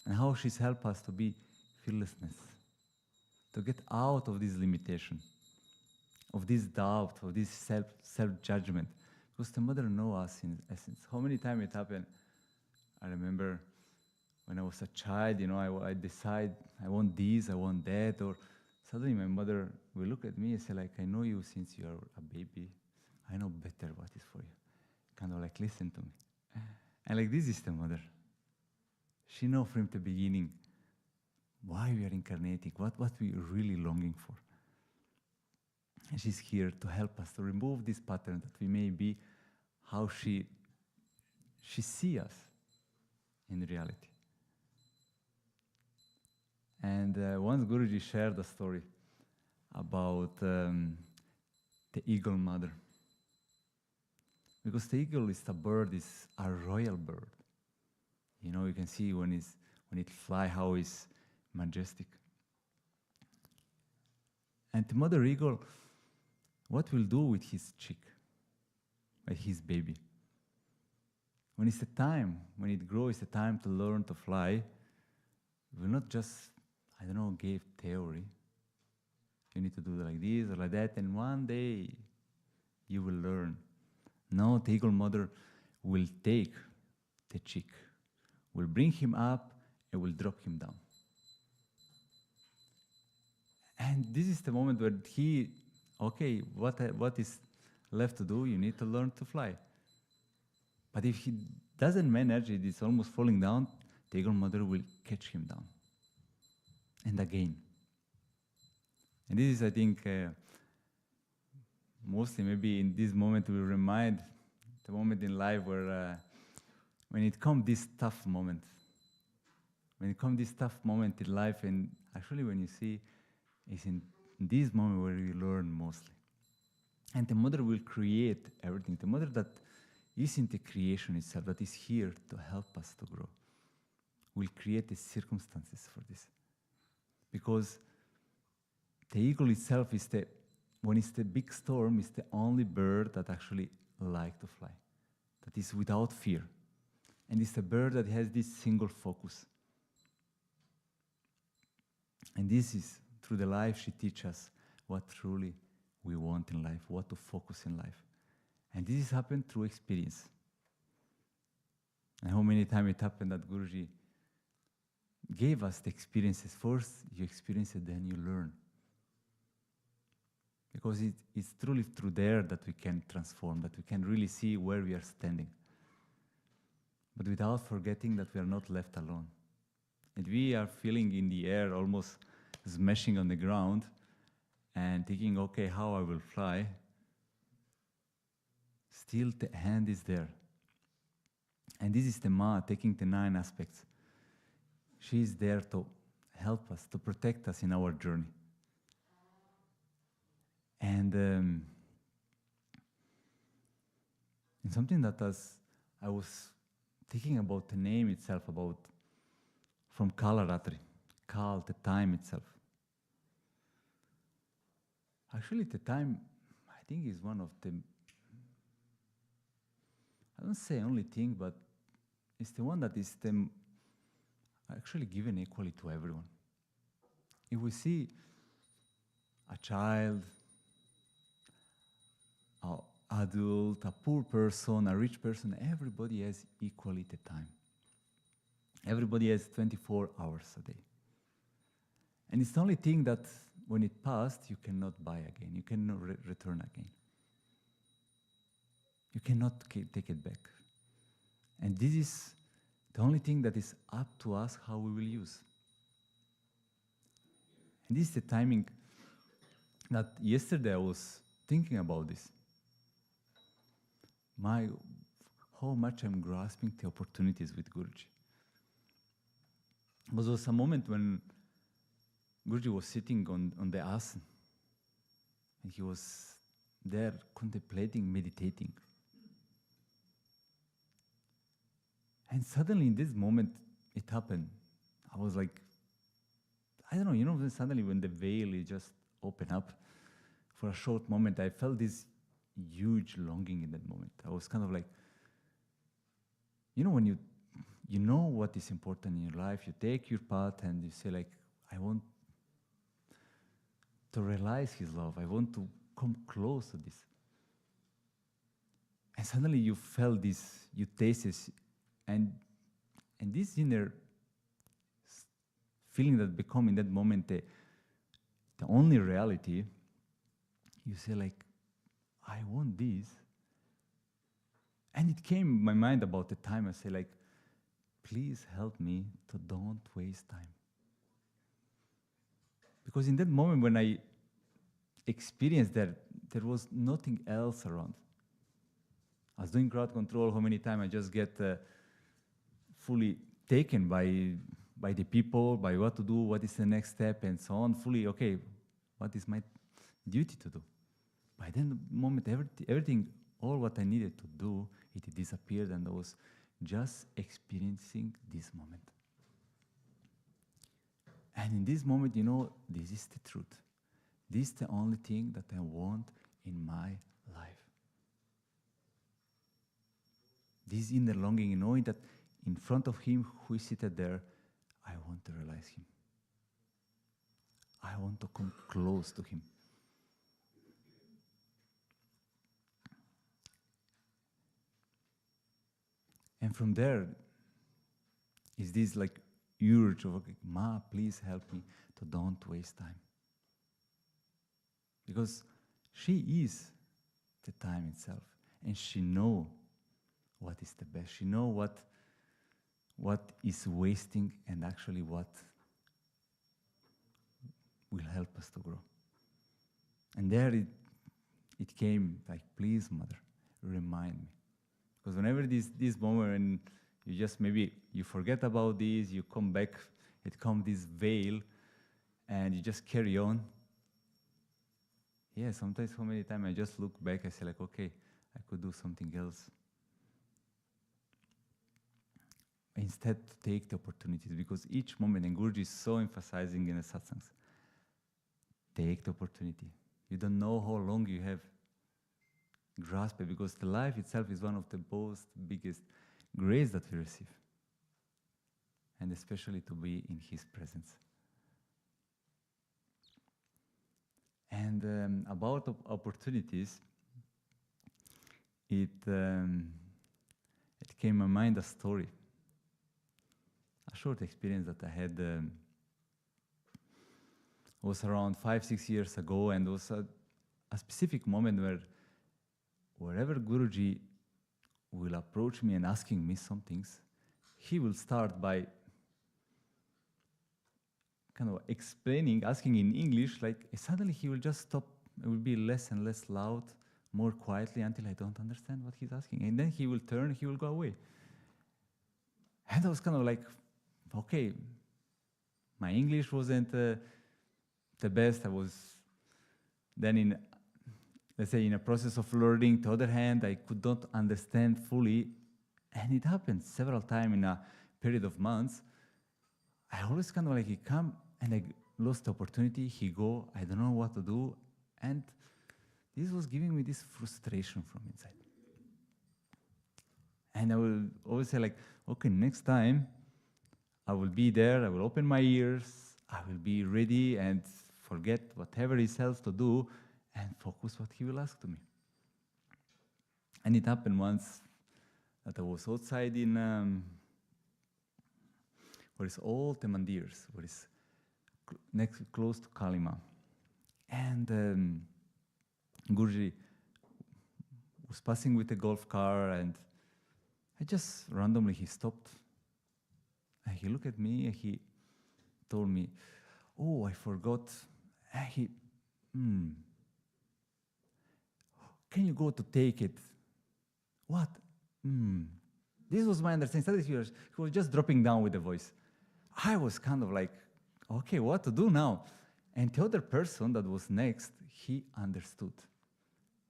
And how she's helped us to be fearlessness, to get out of this limitation, of this doubt, of this self-judgment. Because the mother knows us in essence. How many times it happened? I remember when I was a child, I decide I want this, I want that, or suddenly my mother will look at me and say like, I know you since you are a baby. I know better what is for you. Kind of like, listen to me. And like, this is the mother. She knows from the beginning why we are incarnating, what we are really longing for. And she's here to help us to remove this pattern that we may be how she sees us in reality. And once Guruji shared a story about the eagle mother. Because the eagle is a bird, is a royal bird. You can see when it flies how it's majestic. And the mother eagle, what will do with his chick, with his baby? When it's the time, when it grows, it's the time to learn to fly, it will not just, give theory. You need to do like this or like that, and one day you will learn. No, the eagle mother will take the chick, will bring him up, and will drop him down. And this is the moment where what is left to do? You need to learn to fly. But if he doesn't manage, it is almost falling down, the eagle mother will catch him down. And again. And this is, I think, mostly maybe in this moment we remind the moment in life where when it comes this tough moment, in life, and actually when you see, it's in this moment where you learn mostly. And the mother will create everything. The mother that is in the creation itself, that is here to help us to grow, will create the circumstances for this. Because the eagle itself is when it's the big storm, it's the only bird that actually likes to fly, that is without fear. And it's a bird that has this single focus. And this is, through the life, she teaches us what truly we want in life, what to focus in life. And this has happened through experience. And how many times it happened that Guruji gave us the experiences. First, you experience it, then you learn. Because it's truly through there that we can transform, that we can really see where we are standing. But without forgetting that we are not left alone. And we are feeling in the air, almost smashing on the ground, and thinking, okay, how I will fly. Still, the hand is there. And this is the Ma taking the 9 aspects. She is there to help us, to protect us in our journey. And something that I was thinking about the name itself, about from Kalaratri. Kal, the time itself. Actually, the time, I think, is one of the, I don't say only thing, but it's the one that is the actually given equally to everyone. If we see a child, an adult, a poor person, a rich person, everybody has equally the time. Everybody has 24 hours a day. And it's the only thing that when it passed, you cannot buy again. You cannot return again. You cannot take it back. And this is the only thing that is up to us how we will use. And this is the timing that yesterday I was thinking about this. How much I'm grasping the opportunities with Guruji. There was a moment when Guruji was sitting on the asana, and he was there contemplating, meditating. And suddenly in this moment, it happened. I was like, I don't know, then suddenly when the veil is just opened up, for a short moment, I felt this huge longing in that moment. I was kind of like, when you know what is important in your life, you take your path and you say like, I want to realize His love. I want to come close to this. And suddenly you felt this, you taste this, and this inner feeling that become in that moment the only reality, you say like, I want this. And it came in my mind about the time. I say like, please help me to don't waste time. Because in that moment when I experienced that, there was nothing else around. I was doing crowd control, how many times I just get fully taken by the people, by what to do, what is the next step, and so on. Fully, okay, what is my duty to do? By then, the moment everything, all what I needed to do, it disappeared, and I was just experiencing this moment. And in this moment, this is the truth. This is the only thing that I want in my life. This inner longing, knowing that in front of Him who is seated there, I want to realize Him. I want to come close to Him. And from there is this like urge of, okay, Ma, please help me to don't waste time. Because she is the time itself. And she knows what is the best. She knows what is wasting and actually what will help us to grow. And there it came like, please, Mother, remind me. Because whenever this moment, and you just maybe you forget about this, you come back, it comes this veil, and you just carry on. Yeah, sometimes how many times I just look back, I say like, okay, I could do something else. Instead, to take the opportunities, because each moment, and Guruji is so emphasizing in the satsangs, take the opportunity. You don't know how long you have. Grasp it, because the life itself is one of the most biggest grace that we receive. And especially to be in His presence. And about opportunities, it came to my mind a story. A short experience that I had was around 5-6 years ago, and it was a specific moment where wherever Guruji will approach me and asking me some things, he will start by kind of explaining, asking in English, like suddenly he will just stop. It will be less and less loud, more quietly, until I don't understand what he's asking. And then he will turn, he will go away. And I was kind of like, okay, my English wasn't the best. I was then let's say in a process of learning. The other hand, I could not understand fully. And it happened several times in a period of months. I always kind of like, he come and I lost the opportunity, he go, I don't know what to do, and this was giving me this frustration from inside. And I will always say like, okay, next time I will be there, I will open my ears, I will be ready and forget whatever he tells to do and focus what he will ask to me. And it happened once that I was outside in where is all the mandirs, where is close to Kalima. And Guruji was passing with a golf car, and I just randomly, he stopped. And he looked at me and he told me, oh, I forgot. And he, can you go to take it? What? This was my understanding. He was just dropping down with the voice. I was kind of like, okay, what to do now? And the other person that was next, he understood.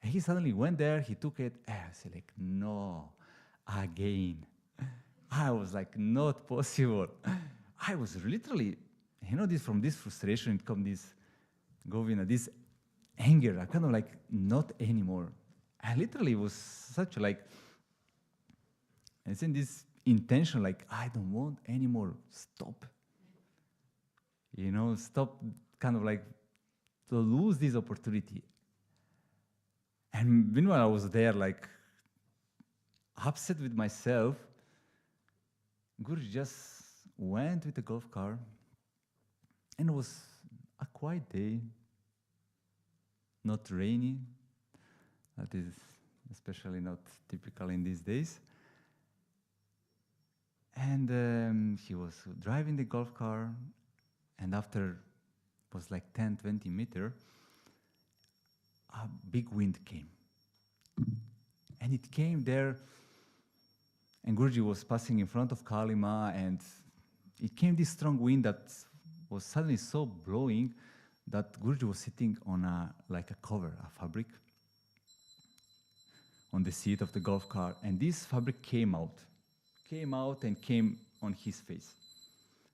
And he suddenly went there, he took it, and I said like, no, again. I was like, not possible. I was literally, this from this frustration, it comes this, Govina, this anger, I kind of like, not anymore. I literally was such like, it's in this intention, like, I don't want anymore, stop. Stop kind of like to lose this opportunity. And meanwhile, I was there like upset with myself. Guru just went with the golf car, and it was a quiet day, not rainy. That is especially not typical in these days. And he was driving the golf car, and after it was like 10, 20 meters, a big wind came. And it came there, and Guruji was passing in front of Kalima, and it came this strong wind that was suddenly so blowing that Guruji was sitting on a cover, a fabric, on the seat of the golf car, and this fabric came out and came on his face.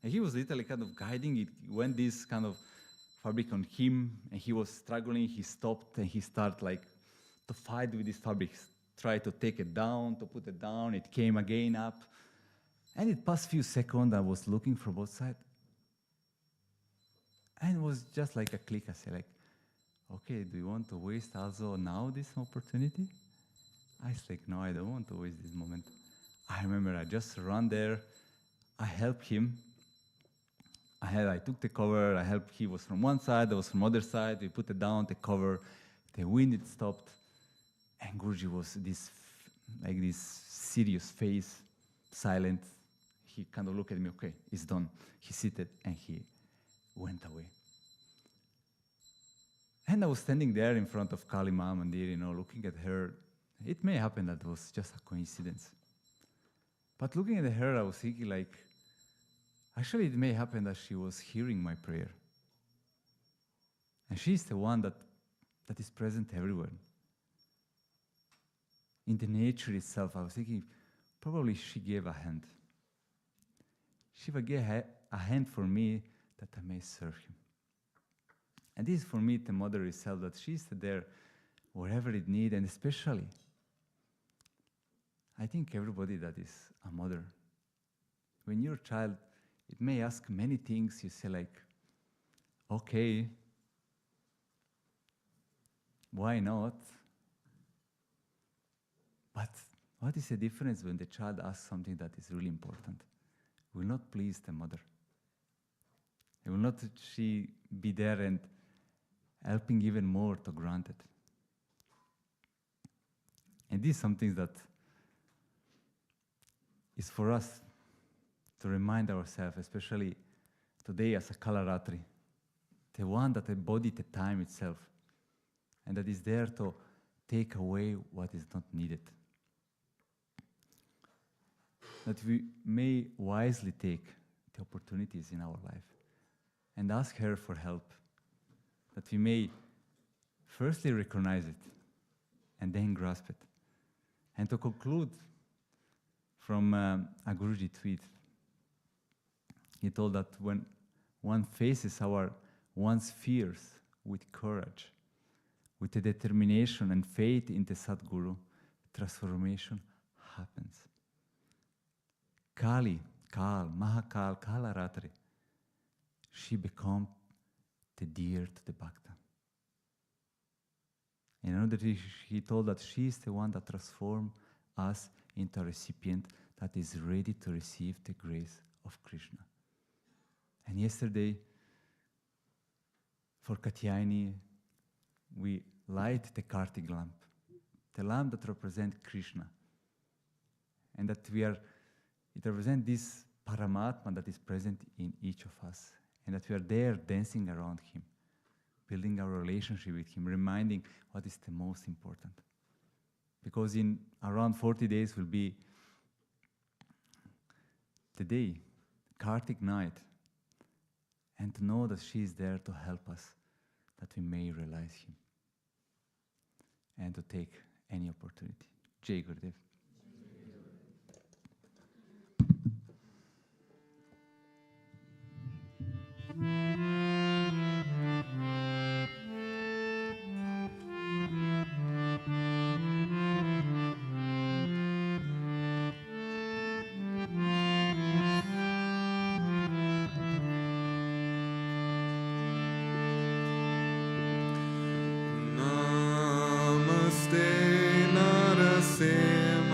And he was literally kind of guiding it when this kind of fabric on him, and he was struggling, he stopped, and he started like to fight with this fabric, try to take it down, to put it down, it came again up. And it passed few seconds, I was looking for both sides. And it was just like a click, I said like, okay, do you want to waste also now this opportunity? I was like, no, I don't want to waste this moment. I remember I just ran there, I helped him. I took the cover, I helped, he was from one side, I was from other side, we put it down, the cover, the wind it stopped, and Guruji was this serious face, silent. He kind of looked at me, okay, it's done. He seated and he went away. And I was standing there in front of Kalima Mandir, looking at her. It may happen that it was just a coincidence. But looking at her, I was thinking like, actually it may happen that she was hearing my prayer. And she's the one that is present everywhere. In the nature itself, I was thinking, probably she gave a hand. She gave a hand for me that I may serve him. And this is for me the mother itself, that she's there wherever it needs, and especially, I think everybody that is a mother, when you're a child, it may ask many things, you say like, okay, why not? But what is the difference when the child asks something that is really important? It will not please the mother. It will not she be there and helping even more to grant it. And this is something that is for us to remind ourselves, especially today as a Kalaratri, the one that embodied the time itself, and that is there to take away what is not needed. That we may wisely take the opportunities in our life and ask her for help. That we may firstly recognize it and then grasp it. And to conclude from a Guruji tweet, He told that when one faces one's fears with courage, with a determination and faith in the Sadguru, transformation happens. Mahakal, Kalaratri, she becomes the deer to the Bhakta. And another he told that she is the one that transforms us into a recipient that is ready to receive the grace of Krishna. And yesterday, for Katyayani, we light the Kartik lamp, the lamp that represents Krishna. And that it represents this Paramatma that is present in each of us. And that we are there dancing around him, building our relationship with him, reminding what is the most important. Because in around 40 days will be the day, Kartik night, and to know that she is there to help us, that we may realize him, and to take any opportunity. Jai Gurudev. Namaste Narasima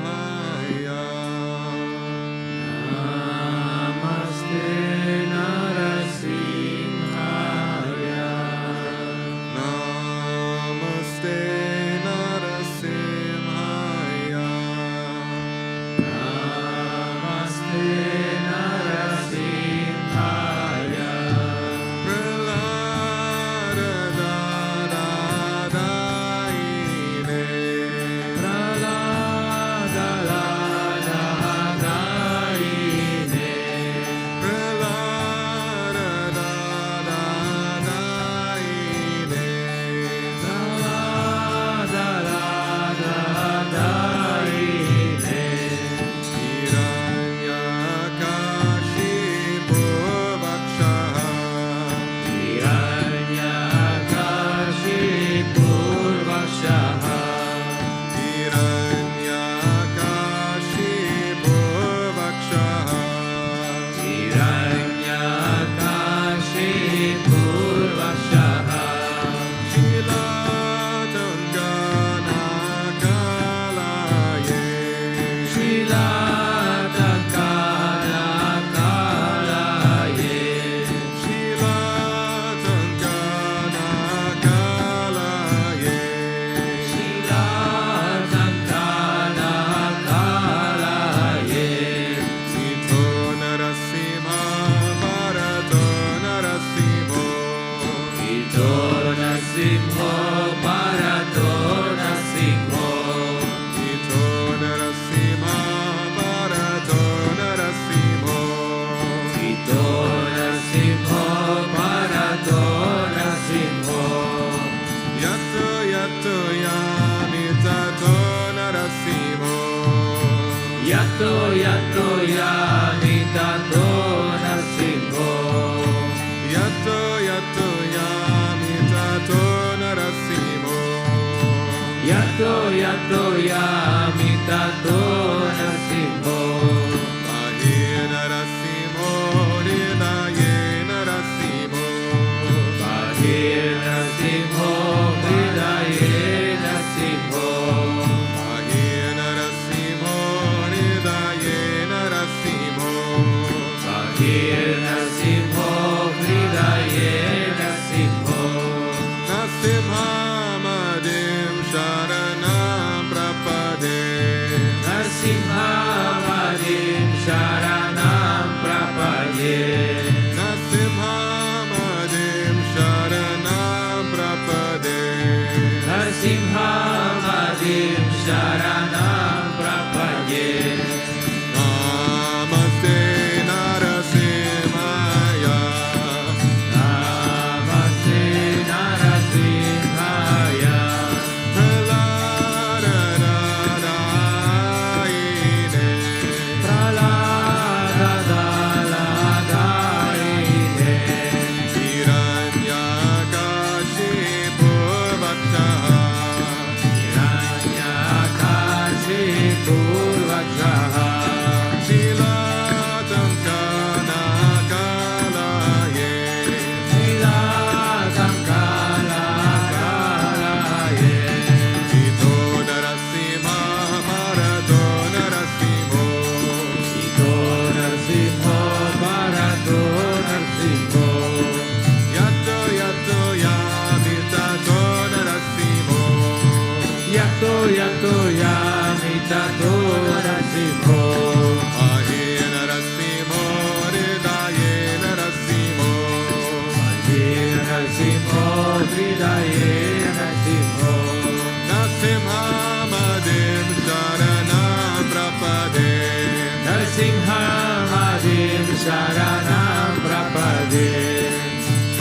Sharanam Prapade.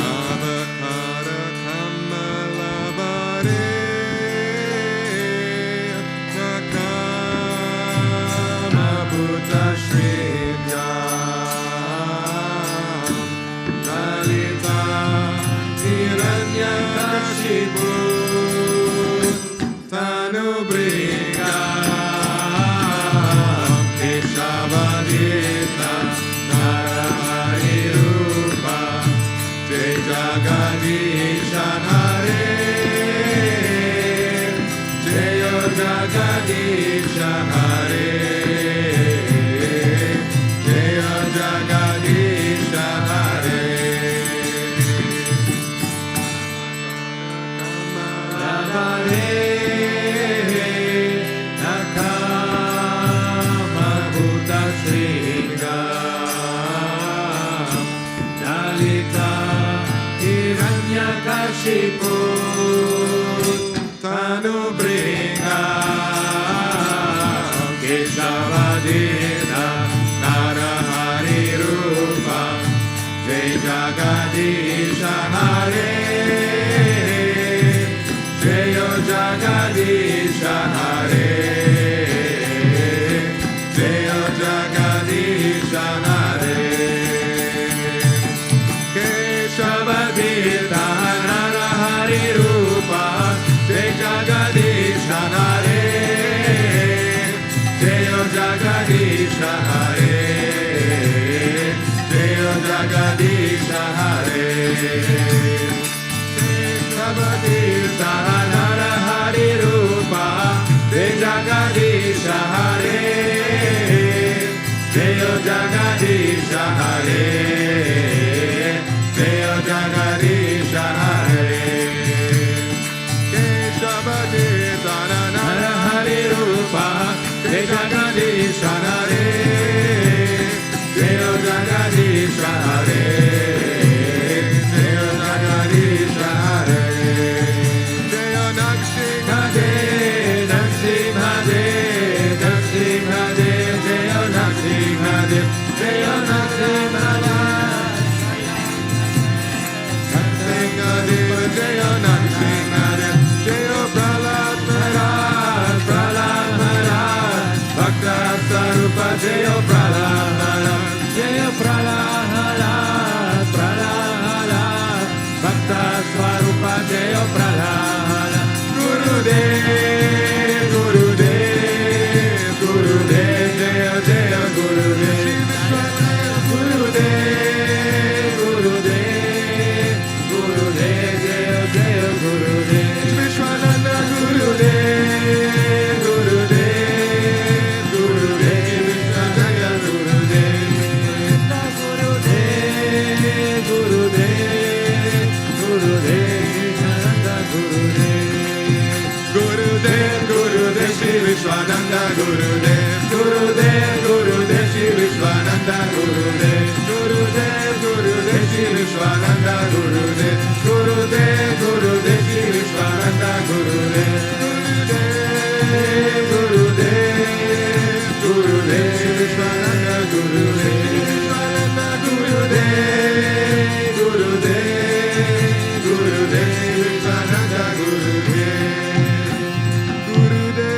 Avakara Kamalabare Nakama Buddha Shriyam Dalita Hiranyakashipu Tanubriga Keshavadita Narahari Rupa Jai Jagadisha Hare Jayo Jagadisha Hare Jayo Jagadisha Hare Lavare Nakama Buddha Sringam Dalita Hiranyakashipu Tanubriga Keshavadita Narahari Rupa Jai Jagadisha Hare Jayo Jagadisha Hare Jayo Jagadisha Hare Keshavadita Narahari Rupa Jai Jagadisha Hare Jayo Jagadisha Hare Jayo Jagadisha Hare Keshavadita Narahari Rupa Jai Jagadisha Hare Jayo Jagadisha Hare Jayo Jagadisha Hare Keshavadita Narahari Rupa Jai Jagadisha Hare Jayo Jagadisha Hare Jayo Jagadisha Hare Jayo Hare Narasimhade Narasimhade Jayo Narasimhade Jayo Narasimhade Narasimhadeva Jayo Narasimhadeva Jayo Prahlad Maharaj Prahlad Maharaj Bhakta Sarupa Jayo Prahlad Maharaj Jayo Prahlad Maharaj Prahlad Maharaj Bhakta Swarupa Jayo Prahlad Maharaj Gurudev Gurudev Gurudev Jayo Jayo Gurudev Gurudev Gurudev Gurudev Jayo Jayo Gurudev Vishwananda Gurudev Gurudev Gurudev Jaya Gurudev Gurudev Gurudev Gurudev Nanda Gurudev Gurudev Gurudev Shri Vishwananda Gurudev Gurudev Gurudev Shri Vishwananda Gurudev Gurudev Gurudev Shri Vishwananda Gurudev Gurudev Gurudev Shri Vishwananda Gurudev Gurudev Gurudev Shri Vishwananda Gurudev Gurudev Gurudev Gurudev Shri Vishwananda Gurudev Gurudev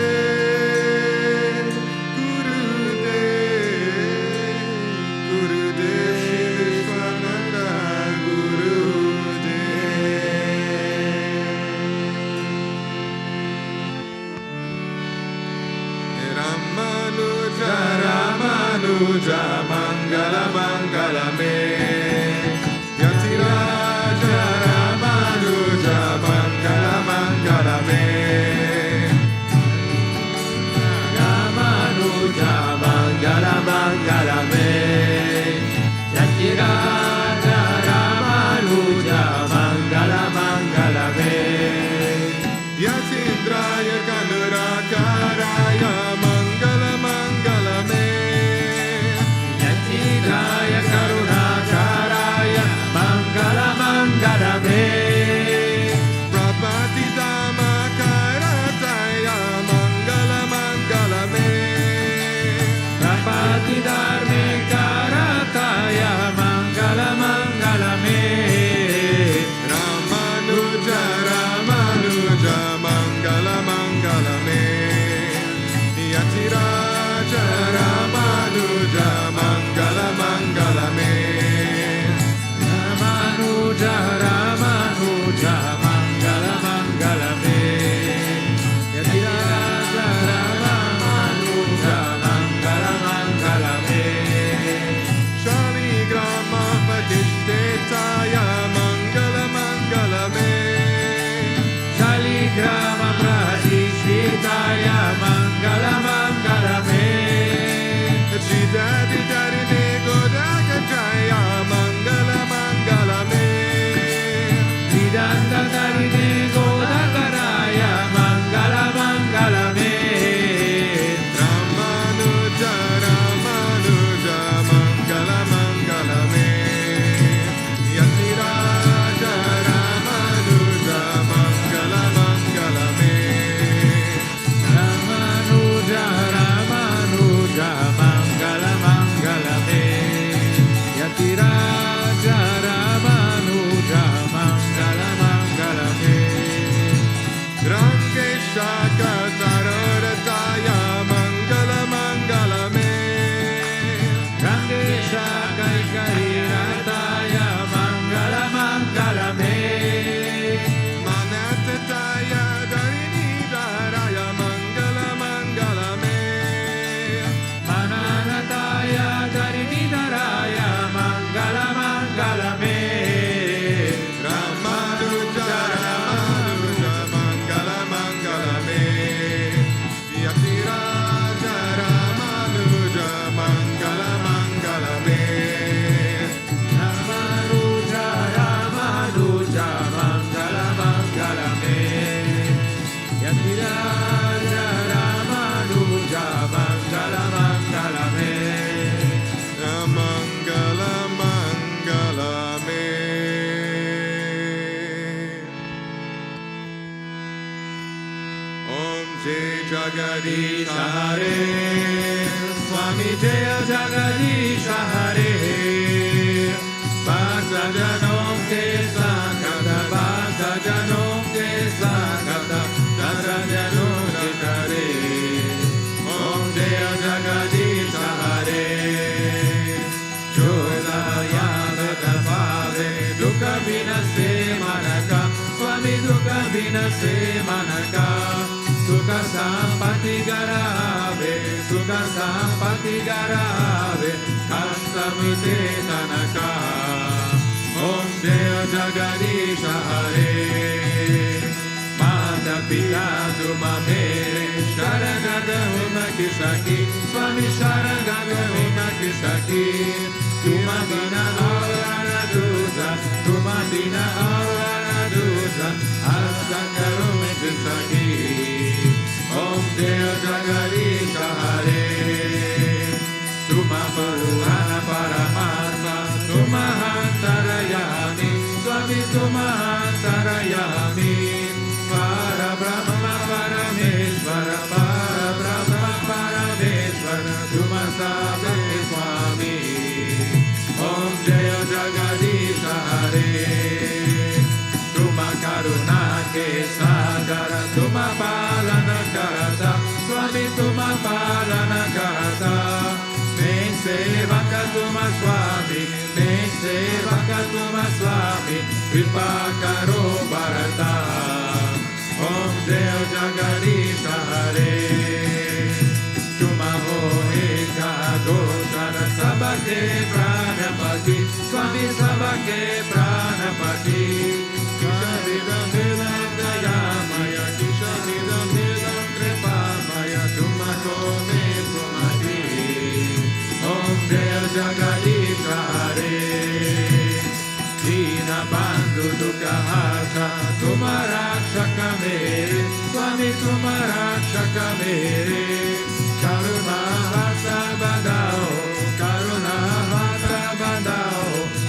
Gurudev Shri Vishwananda Gurudev Ramanuja Ramanuja Mangala Mangala Me Yatiraja Ramanuja Mangala Mangala Me Ramanuja Mangala Mangala Me Yatiraja Ramanuja Mangala Mangala Me Yatindraya Kanurakaraya Mangala Mangala Me Yatiraja Karunakaraya Mangala Mangala Me Prabhati Dhamma Karataya Mangala Mangala Me Prabhati Dharme Karataya Karataya Mangala Mangala Me Shaligrama Pradishitaya Mangala Mangala Me Chidadi Dari Ne Godaka Jaya Mangala Mangala Me Vidanda Darine Godakaraya Mangala Mangala Me Ramanuja Ramanuja Mangala Mangala Me Yatiraja Ramanuja Mangala Mangala Me Ramanuja Ramanuja Mangala Mangala Me Yatiraja Ramanuja Mangala Mangala Me Rangesha Katarataya Mangala Mangala Me Rangesha Kaikarirataya Mangala Mangala Me Manatataya Darini Daraya Mangala Mangala Me Mananataya Darinidharaya Mangala Mangala Me Ramanuja Ramanuja Mangala Mangala Me Yatiraja Ramanuja Mangala Mangala Me Ramanuja Ramanuja Mangala Mangala Me Yatiraja Ramanuja Mangala Mangala Me Mangala Mangala Me Om Jai Jagadish Hare Swami Jaya Jagadisha Hare Bhakta Janom Ke Sakata Bhakta Janom Ke Sakata Dasa Janom Ke Hare Om Jaya Jagadisha Hare Joda Yagata Pave Dukkha Vinase Manaka Swami Dukkha Vinase Manaka Sukha Sampati Garave Sukha Sampati Garave Kastamite Tanaka Om Jaya Jagadisha Hare Mata Pita Duma Mere Sharagada Huma Kishaki Swami Sharagada Huma Kishaki Tuma Dina Aurana Dusa Tuma Dina Aurana Dusa Astakarume Kishaki Om Jaya Jagadisha Hare Tuma Purana Paramatma Tuma Hantarayami Swami Tuma Hantarayami Para Brahma Parameshvara Para Brahma Parameshvara Tuma Sabhati Swami Om Jaya Jagadisha Hare Tuma Karuna Ke Sagara Tuma Palana Karata Swami Tuma Palana Karata Me Sevaka Tuma Swami Me Sevaka Tuma Swami Kripa Karo Bharata Om Jaya Jagadisha Hare Tuma Ho Eka Doshara Sabake Pranapati Swami Sabake Pranapati Kisharidam Vilam Dayamaya Kisharidam Vilam Kripamaya Tuma Kome Tumati Om Jaya Jagadisha Hare Dina Bandhu Dukha Harta Tuma Rakshaka Mere Swami Tuma Rakshaka Mere Karuna Vasa Badao Karuna Vasa Badao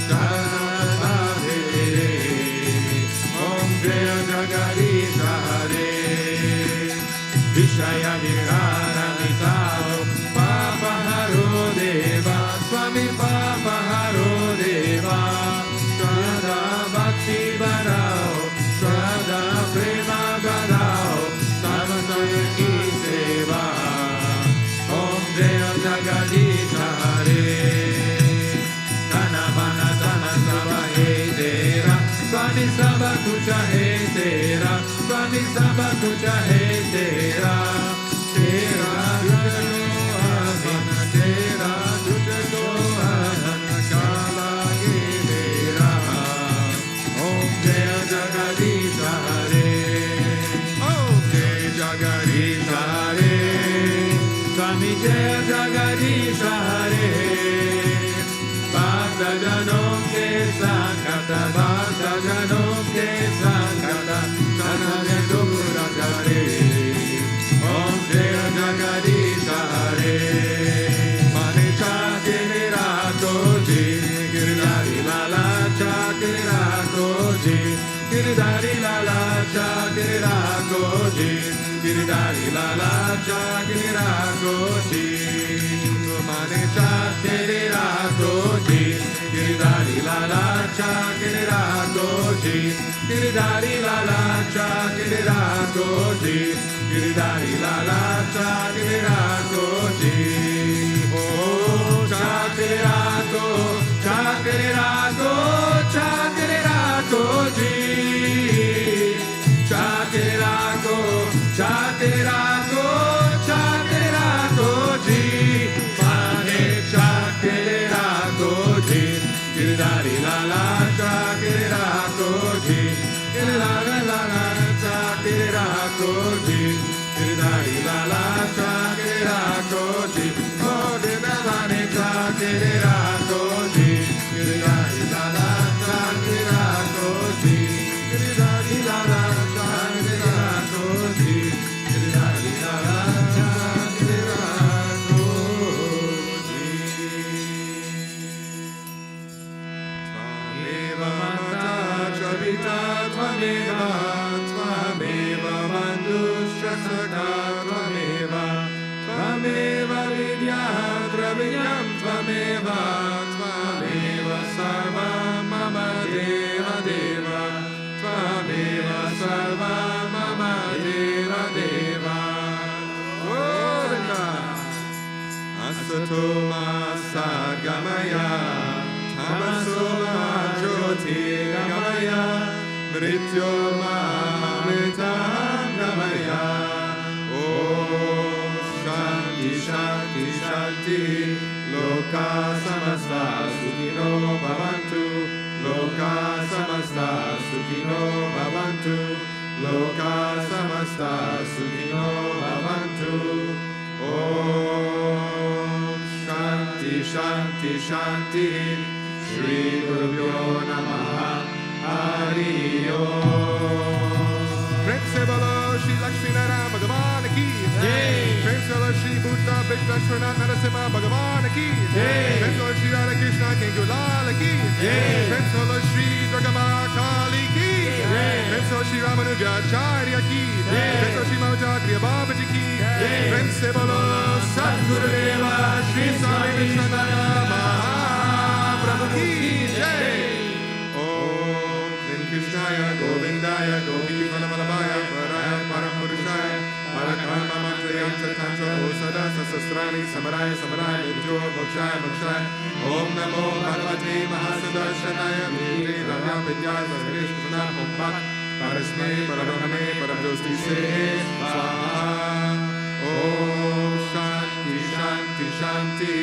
Karuna Bhadere Om Jaya Jagadisha Hare Vishaya Vihara Mitao Papa Haro Deva Swami Papa Haro Deva Shraddha Bhakti Badao Shraddha Prema Badao Samataya Ki Seva Om Jaya Jagadisha Hare Dana Bana Dana Sava He Tera Swami Sava Kucha He Tera Swami Sava Kucha He Tera Tera Jano Ahana Tera Jano Ahana Kala Ge Tera Jagadish Hare Bhakta Janam Ke Sankata Bhakta Janam Ke Sankata Sananya Dura Hare Om Jaya Jagadish Hare Mane Chakere Rakoji Giridhari Lala Chakere Rakoji Giridhari Lala Chakere Rakoji Giridhari Lala Chakere Rakoji Mane Chakere Rakoji Giridhari Lala Chakere Rakoji Giridhari Lala Chakere Rakoji Giridhari Lala Chakere Rakoji Oh Chakere Rako Chakere Rako Chakere Rakoji Chakere Rako Chakere Rako Chakere Rakoji Mane Chakere Rakoji Giridhari Lala Chakere Rakoji Giridhari Lala Chakere Rakoji Giridhari Lala Chakere Rakoji Oh Giridhari Chakere Rakoji Giridhari Lala Chakere Rakoji Giridhari Lala Chakere Rakoji Giridhari Lala Chakere Rakoji Tvameva Mata Chavita Tvameva Tvameva Bandhuscha Sakha Tvameva Tvameva Vidya Dravidyam Tvameva Tvameva Sarva Mama Deva Deva Tvameva Sarva Mama Deva Deva Govinda Asato Ma Sagamaya Tamaso Ma Jyoti Gamaya Mrityo Ma Mritam Gamaya Om Shanti Shanti Shanti Loka Samasta Sukhino Bhavantu Loka Samasta Sukhino Bhavantu Loka Samasta Sukhino Bhavantu Om Shanti Shanti Shanti Shri Gurubhyo Namaha Hari Om Prem se bolo Shri Lakshmi Narayana Bhagavan ki Jai. Prem se bolo Shri Bhutabhrteshwarnath Mandir Bhagavan ki Jai. Prem se bolo Shri Radha Krishna Kengulal ki Jai. Prem se bolo Shri Durga Ma Kali ki Jai. Prem se bolo Shri Ramanujacharya ki Jai. Prem se bolo Shri Mahachakriya Babaji ki Jai. Prem se bolo Sadgurudeva Shri Swami Vishwananda Mahaprabhu ki Jai. Om Krishnaya Govindaya Gopi Vallabhaya Paraya Parapurushaya Parakarma Mantrayam Chatantra Osada Sasastrani Samaraya Samaraya Vidyo Mokshaya Mokshaya Om Namo Bhagavate Mahasadarsanaya Vijay Ravya Vidyaya Saskrish Krishna Pompat Parasme Parabhamane Parabjosti Se Swaha Om Shanti Shanti Shanti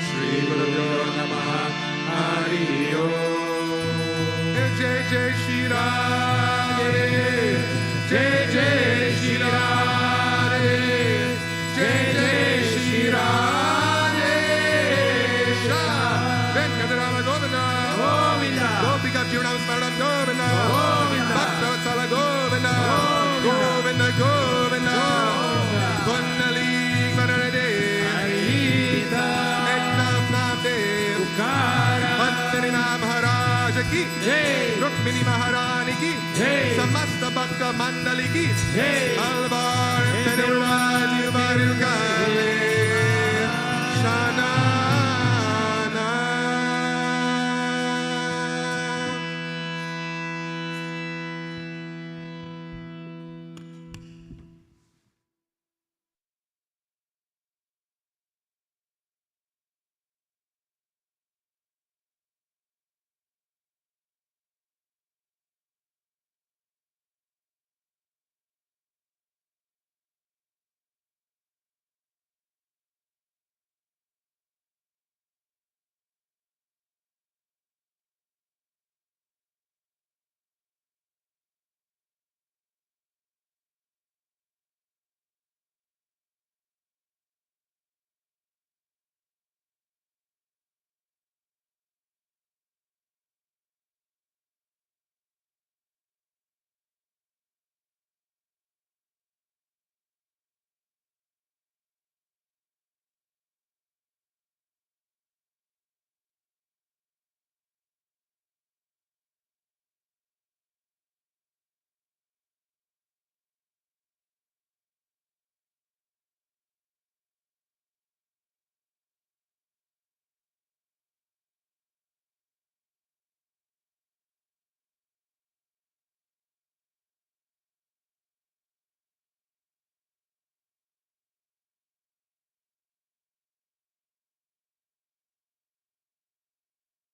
Shri Gurubhyo Namaha Hari Om Jai Jai Shri Radhe Jai Jai Shri Radhe Jai Jai Shri Radhe Shah Venkatarama Govinda Govinda. Gopika Purnam Smaranam Govinda Govinda. Bhaktavatsala Govinda Govinda Govinda Kundali Varade Harita Eknam Namdev Ukara Pandari Nam Maharaj ki Jai. Rukmini Maharani ki Jai. Samasta Bhakta Mandali ki Jai. Alvar Tenuraj Varuka